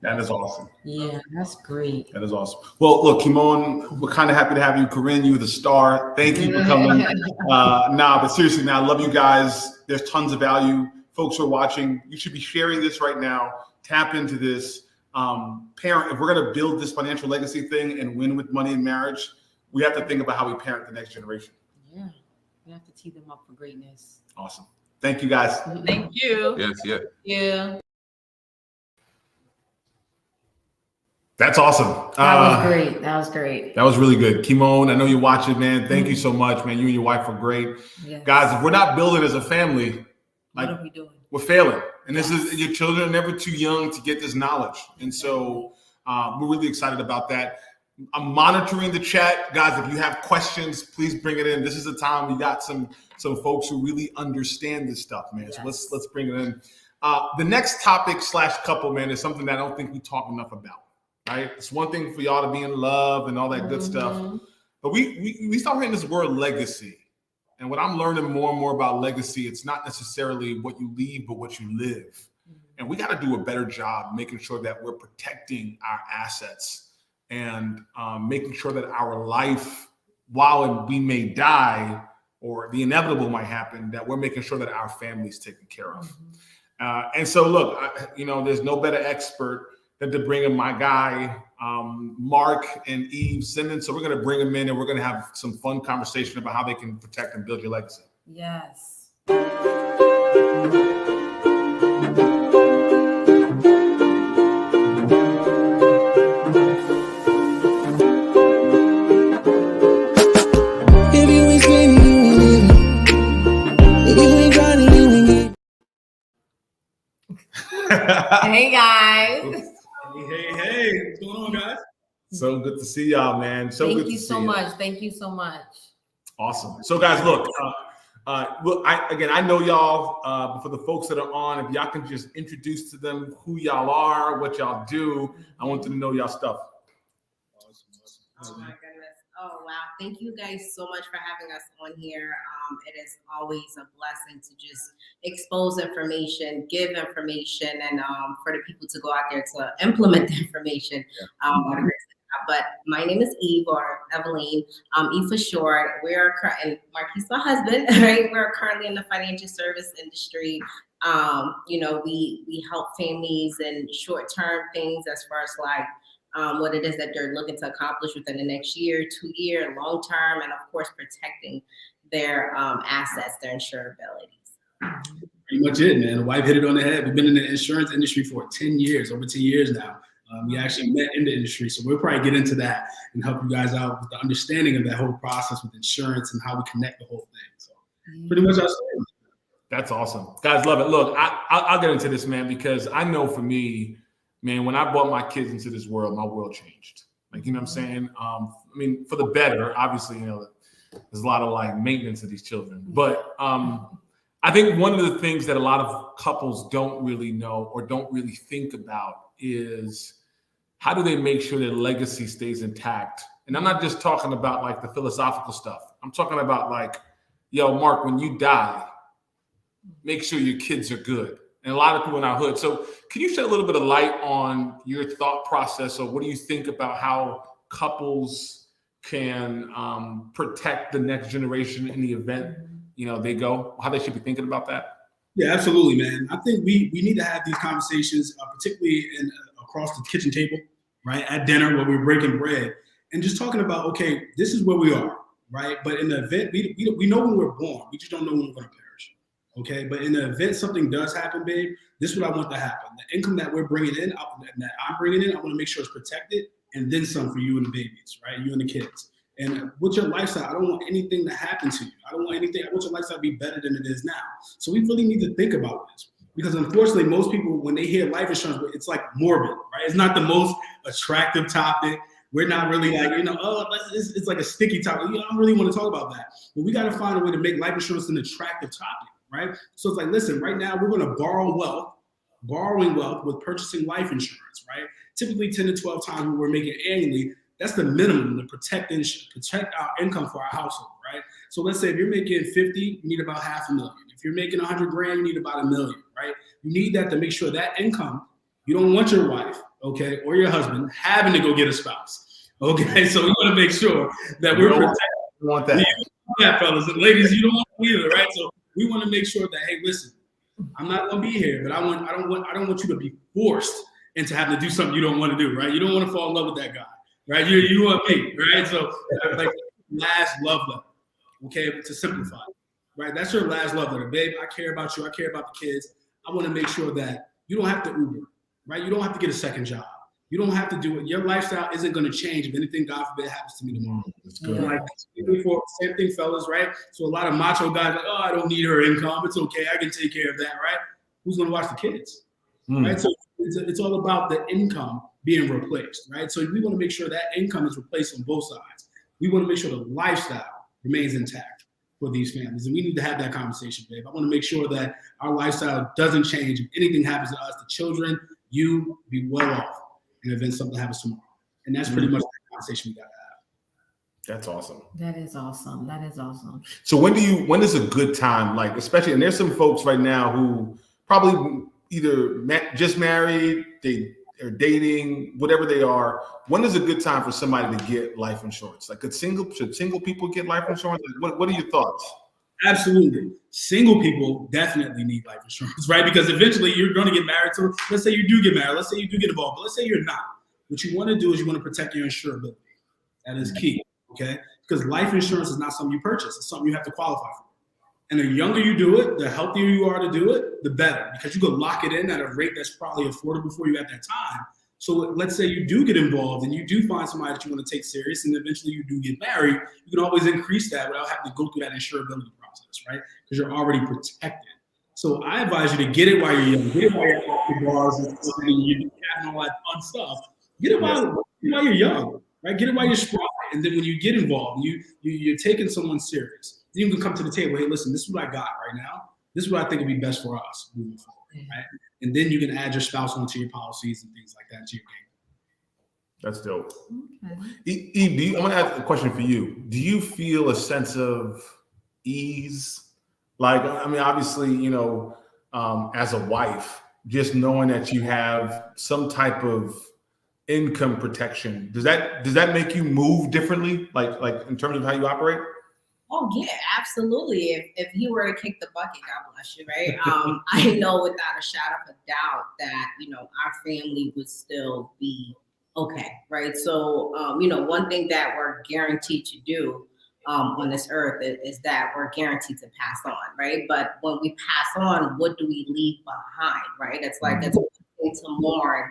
That is awesome. Yeah, that's great. That is awesome. Well, look, Kimon, we're kind of happy to have you. Corinne, you're the star. Thank you for coming. But seriously, man, I love you guys. There's tons of value. Folks who are watching, you should be sharing this right now. Tap into this. Parent, if we're going to build this financial legacy thing and win with money in marriage, we have to think about how we parent the next generation. Yeah, we have to tee them up for greatness. Awesome. Thank you, guys. Thank you. Yes, yeah. Yeah. That's awesome. That was great. That was great. That was really good. Kimon, I know you're watching, man. Thank you so much, man. You and your wife are great. Yes. Guys, if we're not building as a family, what are we doing? We're failing. And this is, your children are never too young to get this knowledge. And so we're really excited about that. I'm monitoring the chat. Guys, if you have questions, please bring it in. This is the time we got some folks who really understand this stuff, man. Yes. So let's bring it in. The next topic / couple, man, is something that I don't think we talk enough about. Right? It's one thing for y'all to be in love and all that good stuff, but we start hearing this word legacy. And what I'm learning more and more about legacy, it's not necessarily what you leave, but what you live. And we got to do a better job making sure that we're protecting our assets and making sure that our life, while we may die or the inevitable might happen, that we're making sure that our family's taken care of. And so, look, there's no better expert than to bring in my guy, Mark and Eve Simmons. So we're going to bring them in and we're going to have some fun conversation about how they can protect and build your legacy. Yes. If you ain't screaming, you ain't living. If you ain't grinding, you ain't getting. Hey, guys. Hey, what's going on, guys? So good to see y'all, man. Thank you so much. Thank you so much. Awesome. So, guys, look, I know y'all, but for the folks that are on, if y'all can just introduce to them who y'all are, what y'all do, I want them to know y'all stuff. Oh my goodness. Oh, wow. Thank you guys so much for having us on here. It is always a blessing to just expose information, give information, and for the people to go out there to implement the information. But my name is Eve, or Eveline, Eve for short. And Marquis, my husband, right? We're currently in the financial service industry. We help families in short-term things as far as what it is that they're looking to accomplish within the next year, 2 year, long term, and of course protecting their assets, their insurabilities. Pretty much it, man. The wife hit it on the head. We've been in the insurance industry for 10 years, over 10 years now. We actually met in the industry, so we'll probably get into that and help you guys out with the understanding of that whole process with insurance and how we connect the whole thing. So pretty much our story. That's awesome. Guys, love it. Look, I'll get into this, man, because I know for me, man, when I brought my kids into this world, my world changed. Like, you know what I'm saying? For the better, obviously, there's a lot of maintenance of these children. But I think one of the things that a lot of couples don't really know or don't really think about is how do they make sure their legacy stays intact? And I'm not just talking about like the philosophical stuff. I'm talking about like, yo, Mark, when you die, make sure your kids are good. And a lot of people in our hood. So can you shed a little bit of light on your thought process, or what do you think about how couples can protect the next generation in the event, they go, how they should be thinking about that? Yeah, absolutely, man. I think we need to have these conversations, particularly across the kitchen table, right? At dinner where we're breaking bread and just talking about, okay, this is where we are, right? But in the event, we know when we're born, we just don't know when we're going to perish, okay? But in the event something does happen, babe, this is what I want to happen. The income that we're bringing in, that I'm bringing in, I want to make sure it's protected and then some for you and the babies, right? You and the kids. And with your lifestyle, I don't want anything to happen to you. I don't want anything. I want your lifestyle to be better than it is now. So we really need to think about this, because unfortunately, most people, when they hear life insurance, it's like morbid, right? It's not the most attractive topic. We're not really like, it's like a sticky topic. I don't really want to talk about that. But we got to find a way to make life insurance an attractive topic, right? So it's like, listen, right now we're going to borrowing wealth with purchasing life insurance, right? Typically 10 to 12 times what we're making annually. That's the minimum to protect our income for our household, right? So let's say if you're making 50, you need about $500,000. If you're making 100 grand, you need about $1 million, right? You need that to make sure that income, you don't want your wife, okay, or your husband having to go get a spouse, okay? So we want to make sure that we're protected. You want that. Yeah, fellas and ladies, you don't want it either, right? So we want to make sure that, hey, listen, I'm not going to be here, but I don't want you to be forced into having to do something you don't want to do, right? You don't want to fall in love with that guy. Right, you want me, right? So, like last love letter, okay, to simplify, right? That's your last love letter, babe. I care about you. I care about the kids. I want to make sure that you don't have to Uber, right? You don't have to get a second job. You don't have to do it. Your lifestyle isn't going to change if anything, God forbid, happens to me tomorrow. That's good. Like same thing, fellas, right? So a lot of macho guys like, oh, I don't need her income. It's okay. I can take care of that, right? Who's going to watch the kids, right? So it's all about the income being replaced, right? So we want to make sure that income is replaced on both sides. We want to make sure the lifestyle remains intact for these families. And we need to have that conversation, babe. I want to make sure that our lifestyle doesn't change. If anything happens to us, the children, you be well off in the event something happens tomorrow. And that's pretty much the conversation we got to have. That's awesome. That is awesome. That is awesome. So when is a good time? Like, especially, and there's some folks right now who probably either just married, they are dating, whatever they are. When is a good time for somebody to get life insurance? Like, should single people get life insurance? Like, what are your thoughts? Absolutely. Single people definitely need life insurance, right? Because eventually you're going to get married to, let's say you do get married, let's say you do get involved, but let's say you're not. What you want to do is you want to protect your insurability. That is key, okay? Because life insurance is not something you purchase. It's something you have to qualify for. And the younger you do it, the healthier you are to do it, the better, because you can lock it in at a rate that's probably affordable for you at that time. So let's say you do get involved and you do find somebody that you want to take serious, and eventually you do get married, you can always increase that without having to go through that insurability process, right? Because you're already protected. So I advise you to get it while you're young. Get it while you're at the bars and you're having all that fun stuff. Get it while you're young, right? Get it while you're spry. And then when you get involved, you're taking someone serious. Then you can come to the table. Hey, listen, this is what I got right now. This is what I think would be best for us moving forward, right? And then you can add your spouse onto your policies and things like that to your game. That's dope. Okay. Eve, I'm going to ask a question for you. Do you feel a sense of ease? Like, I mean, obviously, as a wife, just knowing that you have some type of income protection, does that make you move differently? Like in terms of how you operate? Oh yeah, absolutely. If he were to kick the bucket, God bless you, right? I know without a shadow of a doubt that our family would still be okay, right? So one thing that we're guaranteed to do on this earth is that we're guaranteed to pass on, right? But when we pass on, what do we leave behind, right? It's like it's something to mourn.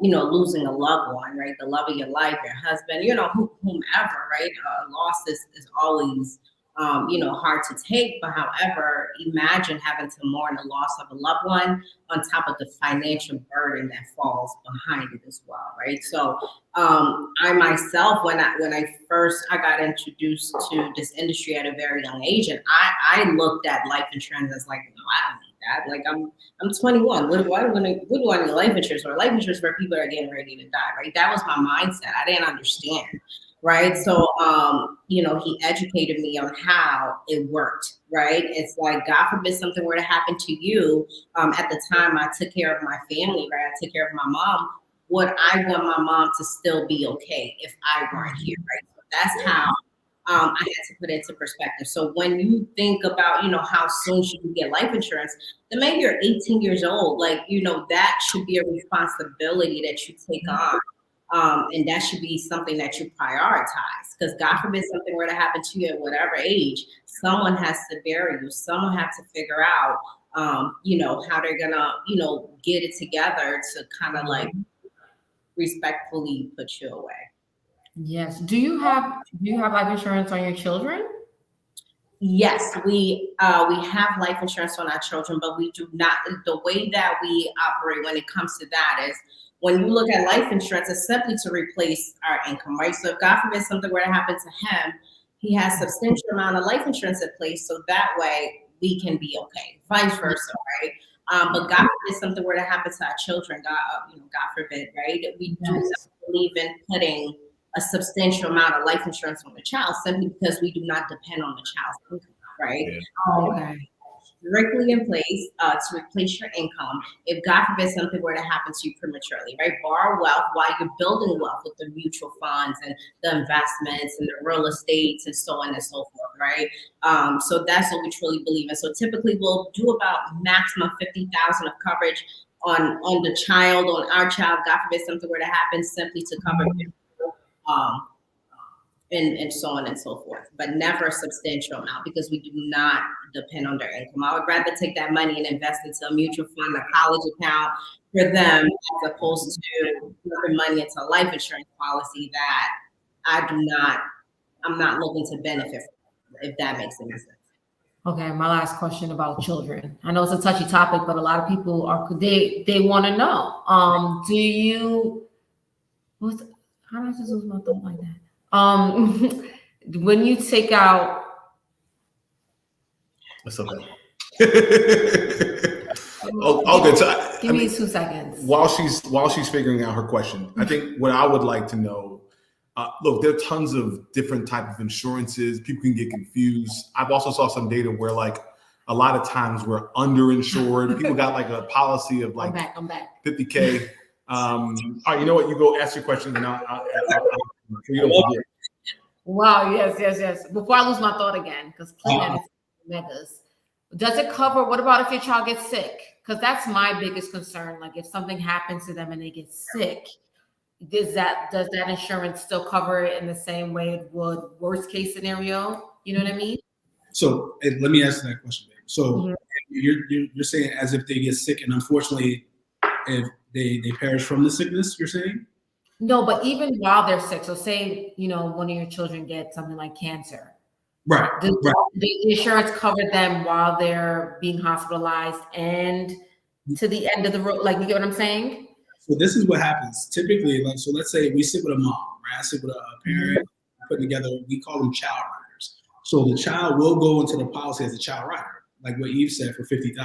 Losing a loved one, right? The love of your life, your husband, whomever, right? Loss is always hard to take. But however, imagine having to mourn the loss of a loved one on top of the financial burden that falls behind it as well, right? So I myself, when I first got introduced to this industry at a very young age, and I looked at life insurance as like, no, I don't need that. Like I'm 21. What do I need life insurance for? Life insurance for people that are getting ready to die, right? That was my mindset. I didn't understand. Right. So, he educated me on how it worked. Right. It's like, God forbid something were to happen to you. At the time, I took care of my family. Right. I took care of my mom. Would I want my mom to still be okay if I weren't here? Right. So that's how I had to put it into perspective. So when you think about, how soon should you get life insurance, the minute you're 18 years old, that should be a responsibility that you take on. And that should be something that you prioritize, because God forbid something were to happen to you at whatever age, someone has to bury you. Someone has to figure out, how they're gonna, get it together to kind of like respectfully put you away. Yes. Do you have life insurance on your children? Yes, we have life insurance on our children, but we do not. The way that we operate when it comes to that is, when you look at life insurance, it's simply to replace our income, right? So if God forbid something were to happen to him, he has a substantial amount of life insurance in place, so that way we can be okay. Vice versa, right? But God forbid something were to happen to our children, God forbid, right? We do not believe in putting a substantial amount of life insurance on the child simply because we do not depend on the child's income, right? Yeah. Okay. Strictly in place to replace your income if God forbid something were to happen to you prematurely, right? Borrow wealth while you're building wealth with the mutual funds and the investments and the real estates and so on and so forth, right? So that's what we truly believe in. So typically we'll do about maximum 50,000 of coverage on the child, on our child. God forbid something were to happen, simply to cover and so on and so forth, but never a substantial amount, because we do not depend on their income. I would rather take that money and invest into a mutual fund, a college account for them, as opposed to putting money into a life insurance policy that I'm not looking to benefit from, if that makes any sense. Okay, my last question about children. I know it's a touchy topic, but a lot of people they want to know. How did I just lose my thought like that? When you take out, that's okay. Good. So, give me 2 seconds. While she's figuring out her question, I think what I would like to know. Look, there are tons of different types of insurances. People can get confused. I've also saw some data where like a lot of times we're underinsured. People got like a policy of like I'm back. 50K. All right, you know what? You go ask your question, and I'll Wow, yes. Before I lose my thought again, because Cleveland is megas. Does it cover, what about if your child gets sick? Because that's my biggest concern. Like if something happens to them and they get sick, does that insurance still cover it in the same way it would worst case scenario? You know what I mean? So let me answer that question, babe. So you're saying as if they get sick, and unfortunately, if they perish from the sickness, you're saying? No, but even while they're sick, so say, one of your children gets something like cancer. Right. The insurance cover them while they're being hospitalized and to the end of the road. Like, you get what I'm saying? So this is what happens. Typically, like, so let's say we sit with a mom, right? I sit with a parent, putting together, we call them child riders. So the child will go into the policy as a child rider, like what Eve said, for $50,000.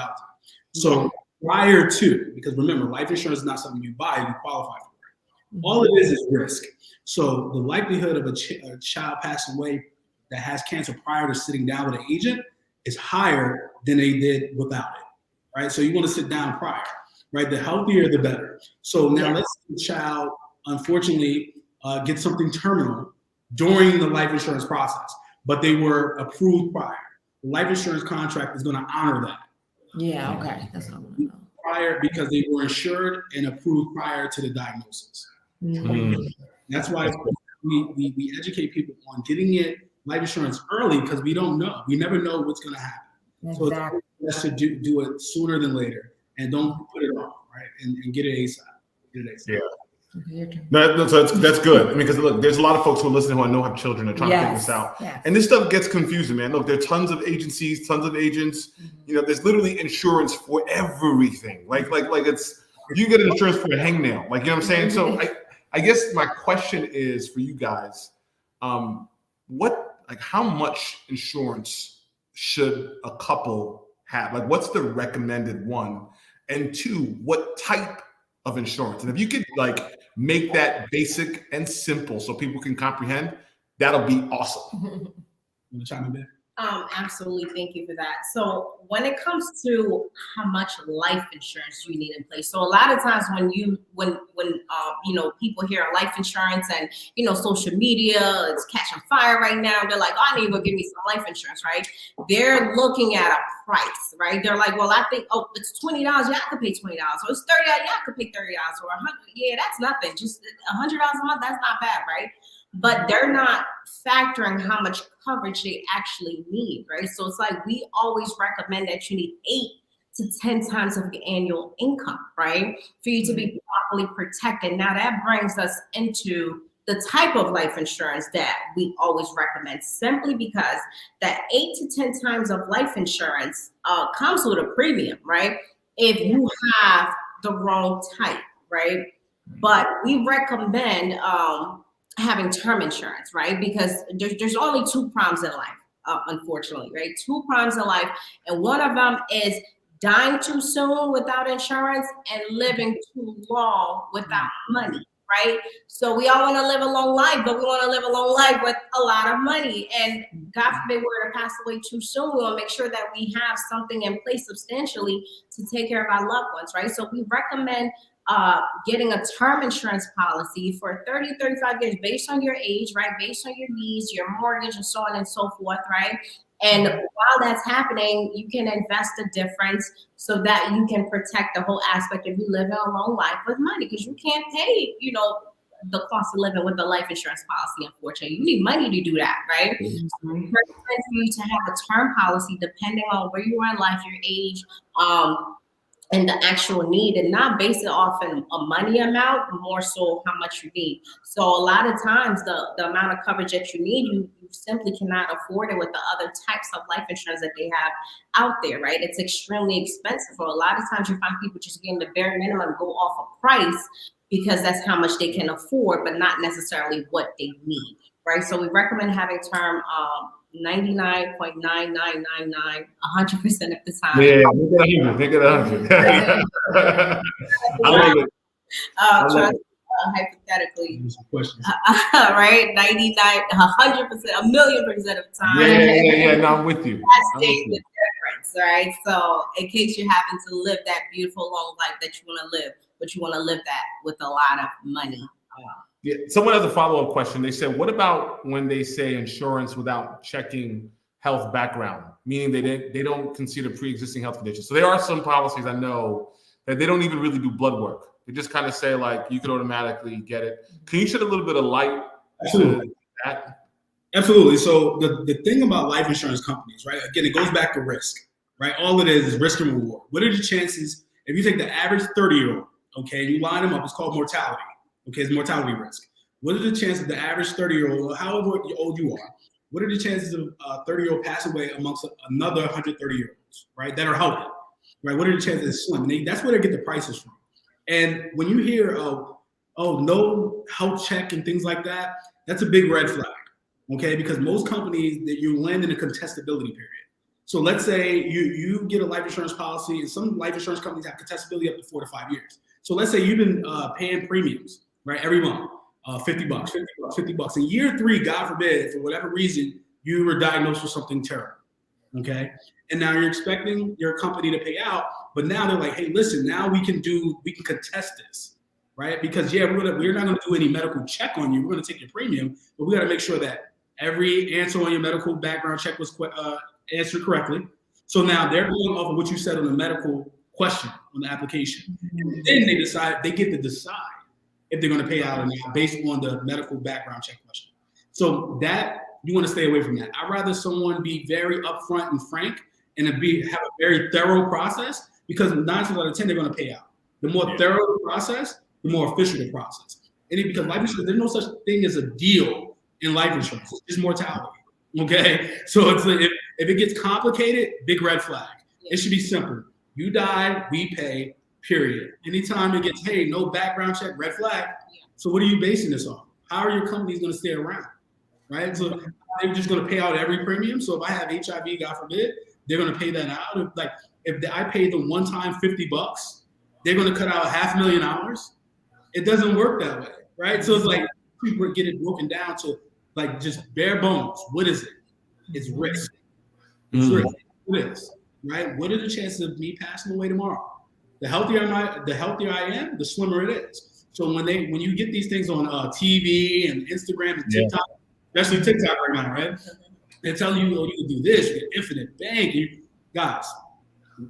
So prior to, because remember, life insurance is not something you buy, you qualify for it. All it is risk. So the likelihood of a child passing away that has cancer prior to sitting down with an agent is higher than they did without it, right? So you want to sit down prior, right? The healthier, the better. So now let's say the child, unfortunately, gets something terminal during the life insurance process, but they were approved prior. The life insurance contract is going to honor that. Yeah, okay. That's not what I know. Prior, because they were insured and approved prior to the diagnosis. That's why we educate people on getting life insurance early, because we don't know. We never know what's going to happen. Exactly. So it's best to do it sooner than later, and don't put it off, right? And get it ASAP. Yeah. No, so that's good. I mean, because look, there's a lot of folks who are listening who I know have children. They're trying to figure this out, and this stuff gets confusing, man. Look, there are tons of agencies, tons of agents. You know, there's literally insurance for everything. Like it's you get insurance for a hangnail. Like, you know what I'm saying? So I guess my question is for you guys, how much insurance should a couple have? Like, what's the recommended one? And two, what type of insurance? And if you could like make that basic and simple so people can comprehend, that'll be awesome. You chime in there? Absolutely. Thank you for that. So when it comes to how much life insurance you need in place, so a lot of times when people hear life insurance and social media, it's catching fire right now. They're like, oh, I need to go give me some life insurance, right? They're looking at a price, right? They're like, well, I think, oh, it's $20. Yeah, I could pay $20. Or it's $30. Yeah, I could pay $30. Or $100. Yeah, that's nothing. Just $100 a month. That's not bad, right? But they're not factoring how much coverage they actually need, right? So it's like we always recommend that you need 8 to 10 times of your annual income, right? For you to be properly protected. Now that brings us into the type of life insurance that we always recommend, simply because that 8 to 10 times of life insurance comes with a premium, right? If you have the wrong type, right? But we recommend having term insurance, right? Because there's only 2 problems in life, unfortunately, right? 2 problems in life, and one of them is dying too soon without insurance and living too long without money, right? So we all want to live a long life, but we want to live a long life with a lot of money. And God forbid we're to pass away too soon. We want to make sure that we have something in place substantially to take care of our loved ones, right? So we recommend getting a term insurance policy for 30, 35 years based on your age, right? Based on your needs, your mortgage, and so on and so forth, right? And while that's happening, you can invest the difference so that you can protect the whole aspect of you living a long life with money, because you can't pay, the cost of living with the life insurance policy, unfortunately. You need money to do that, right? So it's recommend for you to have a term policy depending on where you are in life, your age, and the actual need, and not base it off in a money amount, more so how much you need. So a lot of times the amount of coverage that you need, you simply cannot afford it with the other types of life insurance that they have out there, right? It's extremely expensive. For a lot of times you find people just getting the bare minimum, go off a price because that's how much they can afford, but not necessarily what they need, right? So we recommend having term 99.9999 100% of the time. Yeah, make it 100. I love it. Hypothetically, right? 99, 100%, 1,000,000% of the time. Yeah. No, I'm with you. That's the difference, right? So, in case you're having to live that beautiful long life that you want to live, but you want to live that with a lot of money. Yeah. Someone has a follow-up question. They said, what about when they say insurance without checking health background, meaning they don't consider pre-existing health conditions? So there are some policies I know that they don't even really do blood work. They just kind of say like, you could automatically get it. Can you shed a little bit of light to that? Absolutely. So the thing about life insurance companies, right? Again, it goes back to risk, right? All it is risk and reward. What are the chances if you take the average 30-year-old, okay, and you line them up, it's called mortality. Okay, it's mortality risk. What are the chances the average 30-year-old, however old you are, what are the chances of a 30-year-old pass away amongst another 130-year-olds, right, that are healthy, right? What are the chances? It's slim. That's where they get the prices from. And when you hear, oh, no health check and things like that, that's a big red flag, okay? Because most companies, that you land in a contestability period. So let's say you get a life insurance policy, and some life insurance companies have contestability up to 4 to 5 years. So let's say you've been paying premiums, right, every month, $50. In year 3, God forbid, for whatever reason, you were diagnosed with something terrible, okay? And now you're expecting your company to pay out, but now they're like, hey, listen, now we can contest this, right? Because we're not gonna do any medical check on you. We're gonna take your premium, but we gotta make sure that every answer on your medical background check was answered correctly. So now they're going off of what you said on the medical question on the application. And then they get to decide if they're going to pay out or not based on the medical background check question. So that, you want to stay away from that. I'd rather someone be very upfront and frank and have a very thorough process, because 9 times out of 10, they're going to pay out. The more thorough the process, the more official the process. And because life insurance, there's no such thing as a deal in life insurance. It's just mortality. Okay, so it's like if it gets complicated, big red flag. It should be simple. You die, we pay. Period. Anytime it gets, hey, no background check, red flag. So what are you basing this on? How are your companies going to stay around? Right? So they're just going to pay out every premium. So if I have HIV, God forbid, they're going to pay that out. If I pay the one time $50, they're going to cut out $500,000. It doesn't work that way, right? So it's like people get it broken down to like just bare bones. What is it? It's risk. It's risk. It is, right? What are the chances of me passing away tomorrow? The healthier I am, the slimmer it is. So when you get these things on TV and Instagram and TikTok, especially TikTok right now, right? They're telling you, you can do this, you get infinite bank. Guys,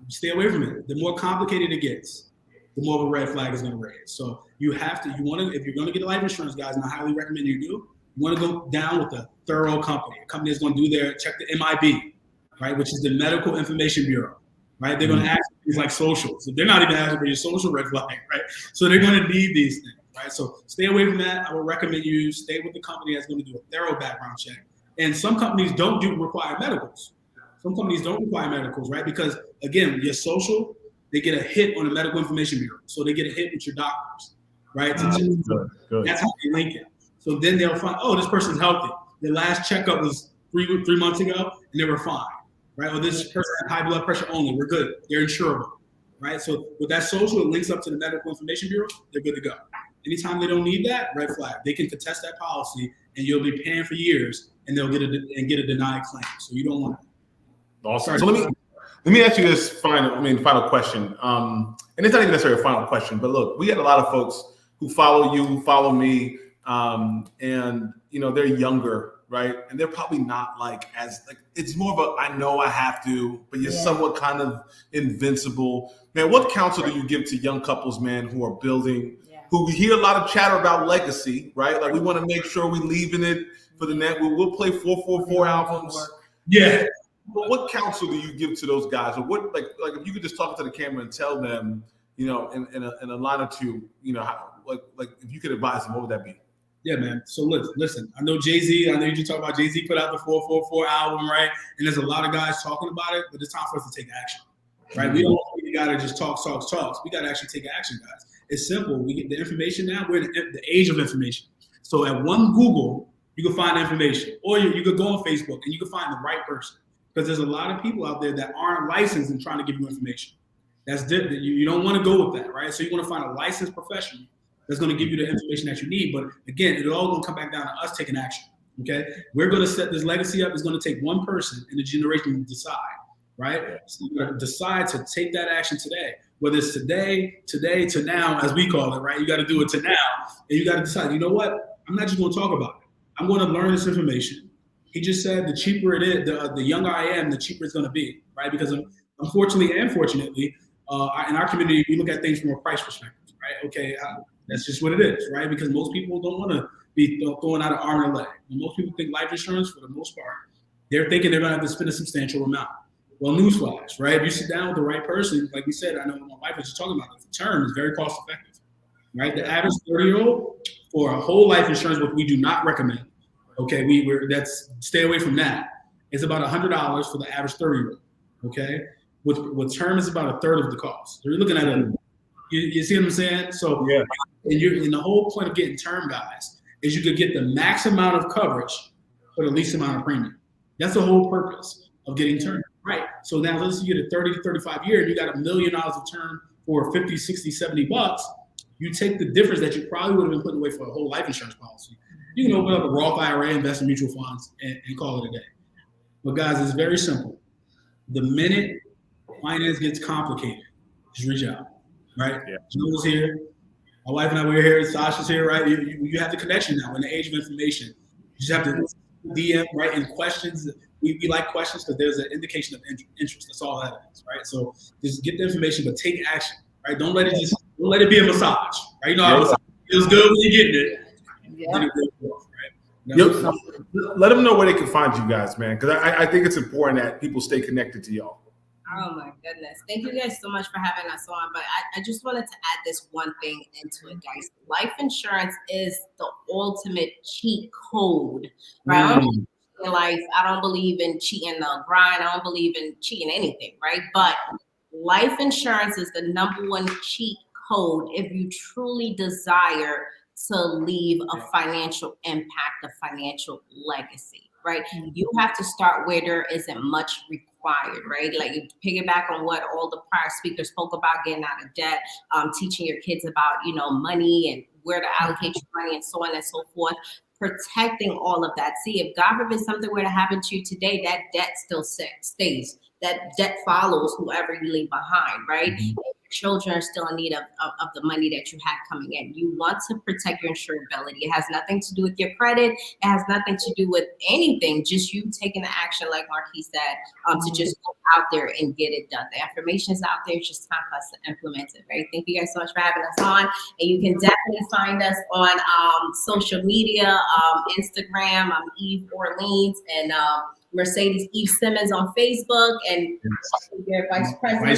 stay away from it. The more complicated it gets, the more of a red flag is going to raise. So if you're going to get life insurance, guys, and I highly recommend you do, you want to go down with a thorough company. A company that's going to do check the MIB, right, which is the Medical Information Bureau. Right, they're going to ask things like social. So they're not even asking for your social red flag, right? So they're going to need these things, right? So stay away from that. I would recommend you stay with the company that's going to do a thorough background check. And some companies don't require medicals. Some companies don't require medicals, right? Because again, your social, they get a hit on the Medical Information Bureau. So they get a hit with your doctors, right? Good. That's how they link it. So then they'll find, oh, this person's healthy. Their last checkup was three months ago, and they were fine. Right? Or this person had high blood pressure only. We're good. They're insurable. Right? So with that social, it links up to the Medical Information Bureau. They're good to go. Anytime they don't need that, red flag. They can contest that policy, and you'll be paying for years, and they'll get a denied claim. So you don't want that. Awesome. So let me ask you this final question. And it's not even necessarily a final question, but look, we had a lot of folks who follow you, who follow me, and they're younger. Right. And they're probably not it's more of I know I have to, but you're somewhat kind of invincible. Man, what counsel do you give to young couples, man, who are building, who we hear a lot of chatter about legacy, right? Like we want to make sure we're leaving it for the net. We'll play 444 albums. Yeah. But what counsel do you give to those guys? Or what, like if you could just talk to the camera and tell them, in a line or two, how, if you could advise them, what would that be? Yeah, man. So listen, I know Jay-Z, I know you just talked about Jay-Z put out the 444 album, right? And there's a lot of guys talking about it, but it's time for us to take action, right? We don't gotta just talk. We gotta actually take action, guys. It's simple. We get the information now. We're in the age of information. So at one Google, you can find information, or you could go on Facebook and you can find the right person, because there's a lot of people out there that aren't licensed and trying to give you information. That's different. You don't want to go with that, right? So you want to find a licensed professional that's going to give you the information that you need. But again, it's all going to come back down to us taking action. Okay, we're going to set this legacy up. It's going to take one person in the generation to decide, right? So you're going to decide to take that action today, whether it's today to now, as we call it, right? You got to do it to now, and you got to decide. You know what? I'm not just going to talk about it. I'm going to learn this information. He just said the cheaper it is, the younger I am, the cheaper it's going to be, right? Because unfortunately and fortunately, in our community, we look at things from a price perspective, right? Okay. That's just what it is, right? Because most people don't want to be throwing out an arm and a leg. And most people think life insurance, for the most part, they're thinking they're going to have to spend a substantial amount. Well, newsflash, right? If you sit down with the right person, like we said, I know my wife was just talking about it, the term is very cost effective, right? The average 30-year-old for a whole life insurance, which we do not recommend, okay? Stay away from that. It's about $100 for the average 30-year-old, okay? With term is about a third of the cost. So you're looking at you see what I'm saying? So, yeah. And the whole point of getting term, guys, is you could get the max amount of coverage for the least amount of premium. That's the whole purpose of getting term, right? So now let's say you get a 30 to 35 year and you got $1 million of term for 50, 60, 70 bucks. You take the difference that you probably would have been putting away for a whole life insurance policy. You can open up a Roth IRA, invest in mutual funds, and call it a day. But guys, it's very simple. The minute finance gets complicated, just reach out. Right? Yeah. Joe's here. My wife and I, we're here. Sasha's here, right? You have the connection now in the age of information. You just have to DM, right? And questions. We like questions because there's an indication of interest. That's all that is, right? So just get the information, but take action, right? Don't let it be a massage, right? You know how it feels good when you're getting it. Yeah. Let them know where they can find you guys, man, because I think it's important that people stay connected to y'all. Oh my goodness. Thank you guys so much for having us on. But I just wanted to add this one thing into it, guys. Life insurance is the ultimate cheat code, right? I don't believe in life. I don't believe in cheating the grind. I don't believe in cheating anything, right? But life insurance is the #1 cheat code if you truly desire to leave a financial impact, a financial legacy, right? You have to start where there isn't much required, right? Like you piggyback on what all the prior speakers spoke about, getting out of debt, teaching your kids about, money and where to allocate your money and so on and so forth. Protecting all of that. See, if God forbid something were to happen to you today, that debt still stays. That debt follows whoever you leave behind, right? Children are still in need of the money that you had coming in. You want to protect your insurability. It has nothing to do with your credit. It has nothing to do with anything. Just you taking the action, like Marquis said, to just go out there and get it done. The information is out there. It's just time for us to implement it, right? Thank you guys so much for having us on. And you can definitely find us on social media, Instagram. I'm Eve Orleans and Mercedes Eve Simmons on Facebook, and their Vice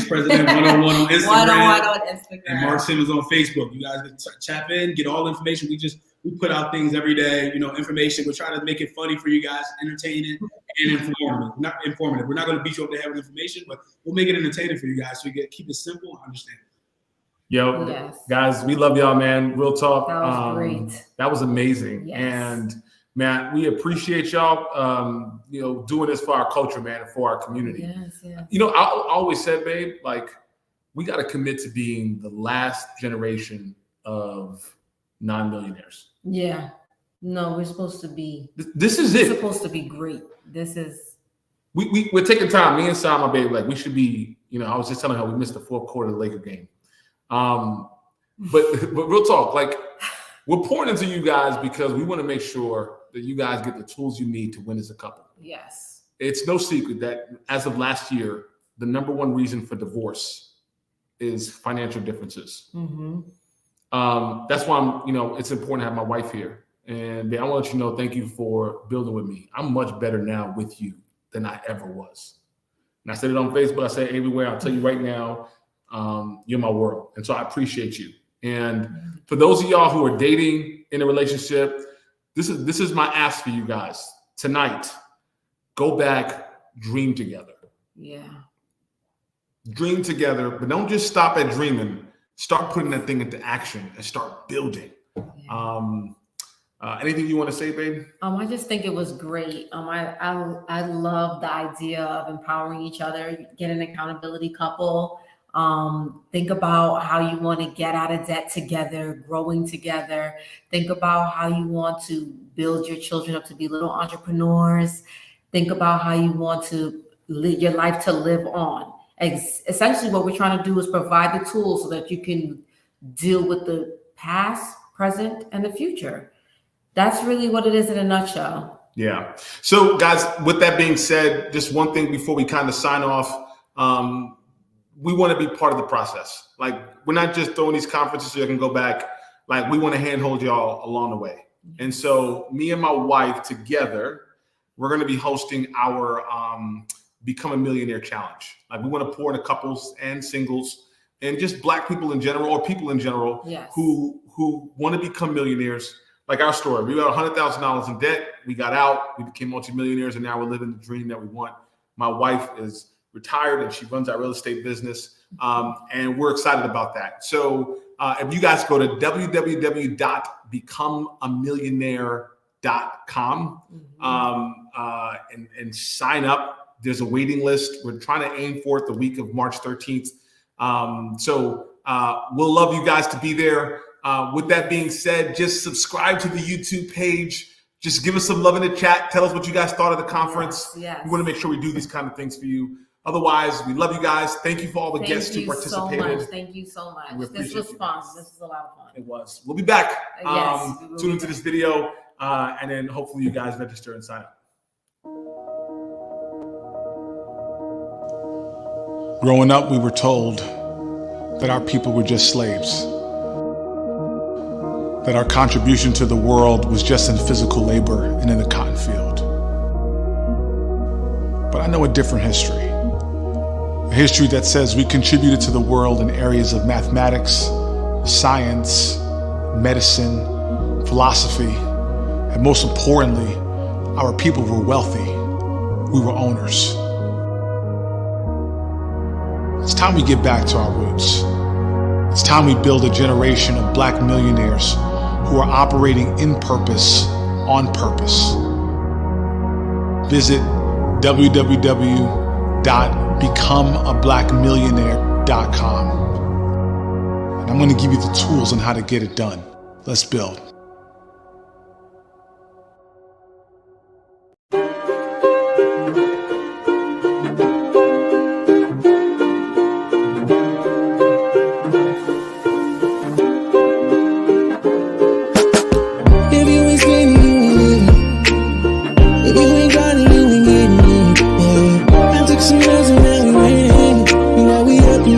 President 101 on Instagram. 101 on Instagram. And Mark Simmons on Facebook. You guys can tap in, get all the information. We put out things every day, information. We're trying to make it funny for you guys, entertaining and informative. Not informative. We're not going to beat you up to have information, but we'll make it entertaining for you guys so you keep it simple and understand. Yo, guys, we love y'all, man. Real talk. That was great. That was amazing. Yes. And man, we appreciate y'all, doing this for our culture, man, and for our community. Yes, yes. I always said, babe, like, we got to commit to being the last generation of non-millionaires. Yeah. No, we're supposed to be. This is it. We're supposed to be great. This is. We're taking time. Me and Sam, my baby, like, we should be, I was just telling her we missed the fourth quarter of the Laker game. But real talk, like, we're pouring into you guys because we want to make sure that you guys get the tools you need to win as a couple. Yes. It's no secret that as of last year, the #1 reason for divorce is financial differences. Mm-hmm. That's why it's important to have my wife here. And I want to let you know, thank you for building with me. I'm much better now with you than I ever was. And I said it on Facebook. I say it everywhere. I'll tell you right now, you're my world. And so I appreciate you. And for those of y'all who are dating in a relationship, this is my ask for you guys. Tonight, go back, dream together. Yeah. Dream together, but don't just stop at dreaming. Start putting that thing into action and start building. Yeah. Anything you want to say, babe? I just think it was great. I love the idea of empowering each other, get an accountability couple. Think about how you want to get out of debt together, growing together. Think about how you want to build your children up to be little entrepreneurs. Think about how you want to live your life to live on. Essentially, what we're trying to do is provide the tools so that you can deal with the past, present, and the future. That's really what it is in a nutshell. Yeah. So, guys, with that being said, just one thing before we kind of sign off. We want to be part of the process. Like, we're not just throwing these conferences so you can go back. Like, we want to handhold y'all along the way. And so me and my wife together, we're going to be hosting our Become a Millionaire Challenge. Like, we want to pour into couples and singles and just Black people in general, or people in general, who want to become millionaires. Like our story, we got $100,000 in debt. We got out, we became multimillionaires, and now we're living the dream that we want. My wife is retired and she runs our real estate business. And we're excited about that. So if you guys go to www.becomeamillionaire.com and sign up, there's a waiting list. We're trying to aim for it the week of March 13th. So we'll love you guys to be there. With that being said, just subscribe to the YouTube page. Just give us some love in the chat. Tell us what you guys thought of the conference. Yes. We want to make sure we do these kind of things for you. Otherwise, we love you guys. Thank you for all the guests who participated. Thank you so much. This was fun. This was a lot of fun. It was. We'll be back. Yes, Tune into this video, and then hopefully you guys register and sign up. Growing up, we were told that our people were just slaves, that our contribution to the world was just in physical labor and in the cotton field. But I know a different history. A history that says we contributed to the world in areas of mathematics, science, medicine, philosophy, and most importantly, our people were wealthy. We were owners. It's time we get back to our roots. It's time we build a generation of Black millionaires who are operating in purpose, on purpose. Visit www.becomeablackmillionaire.com. And I'm going to give you the tools on how to get it done. Let's build. Some lessons that we made, now we up and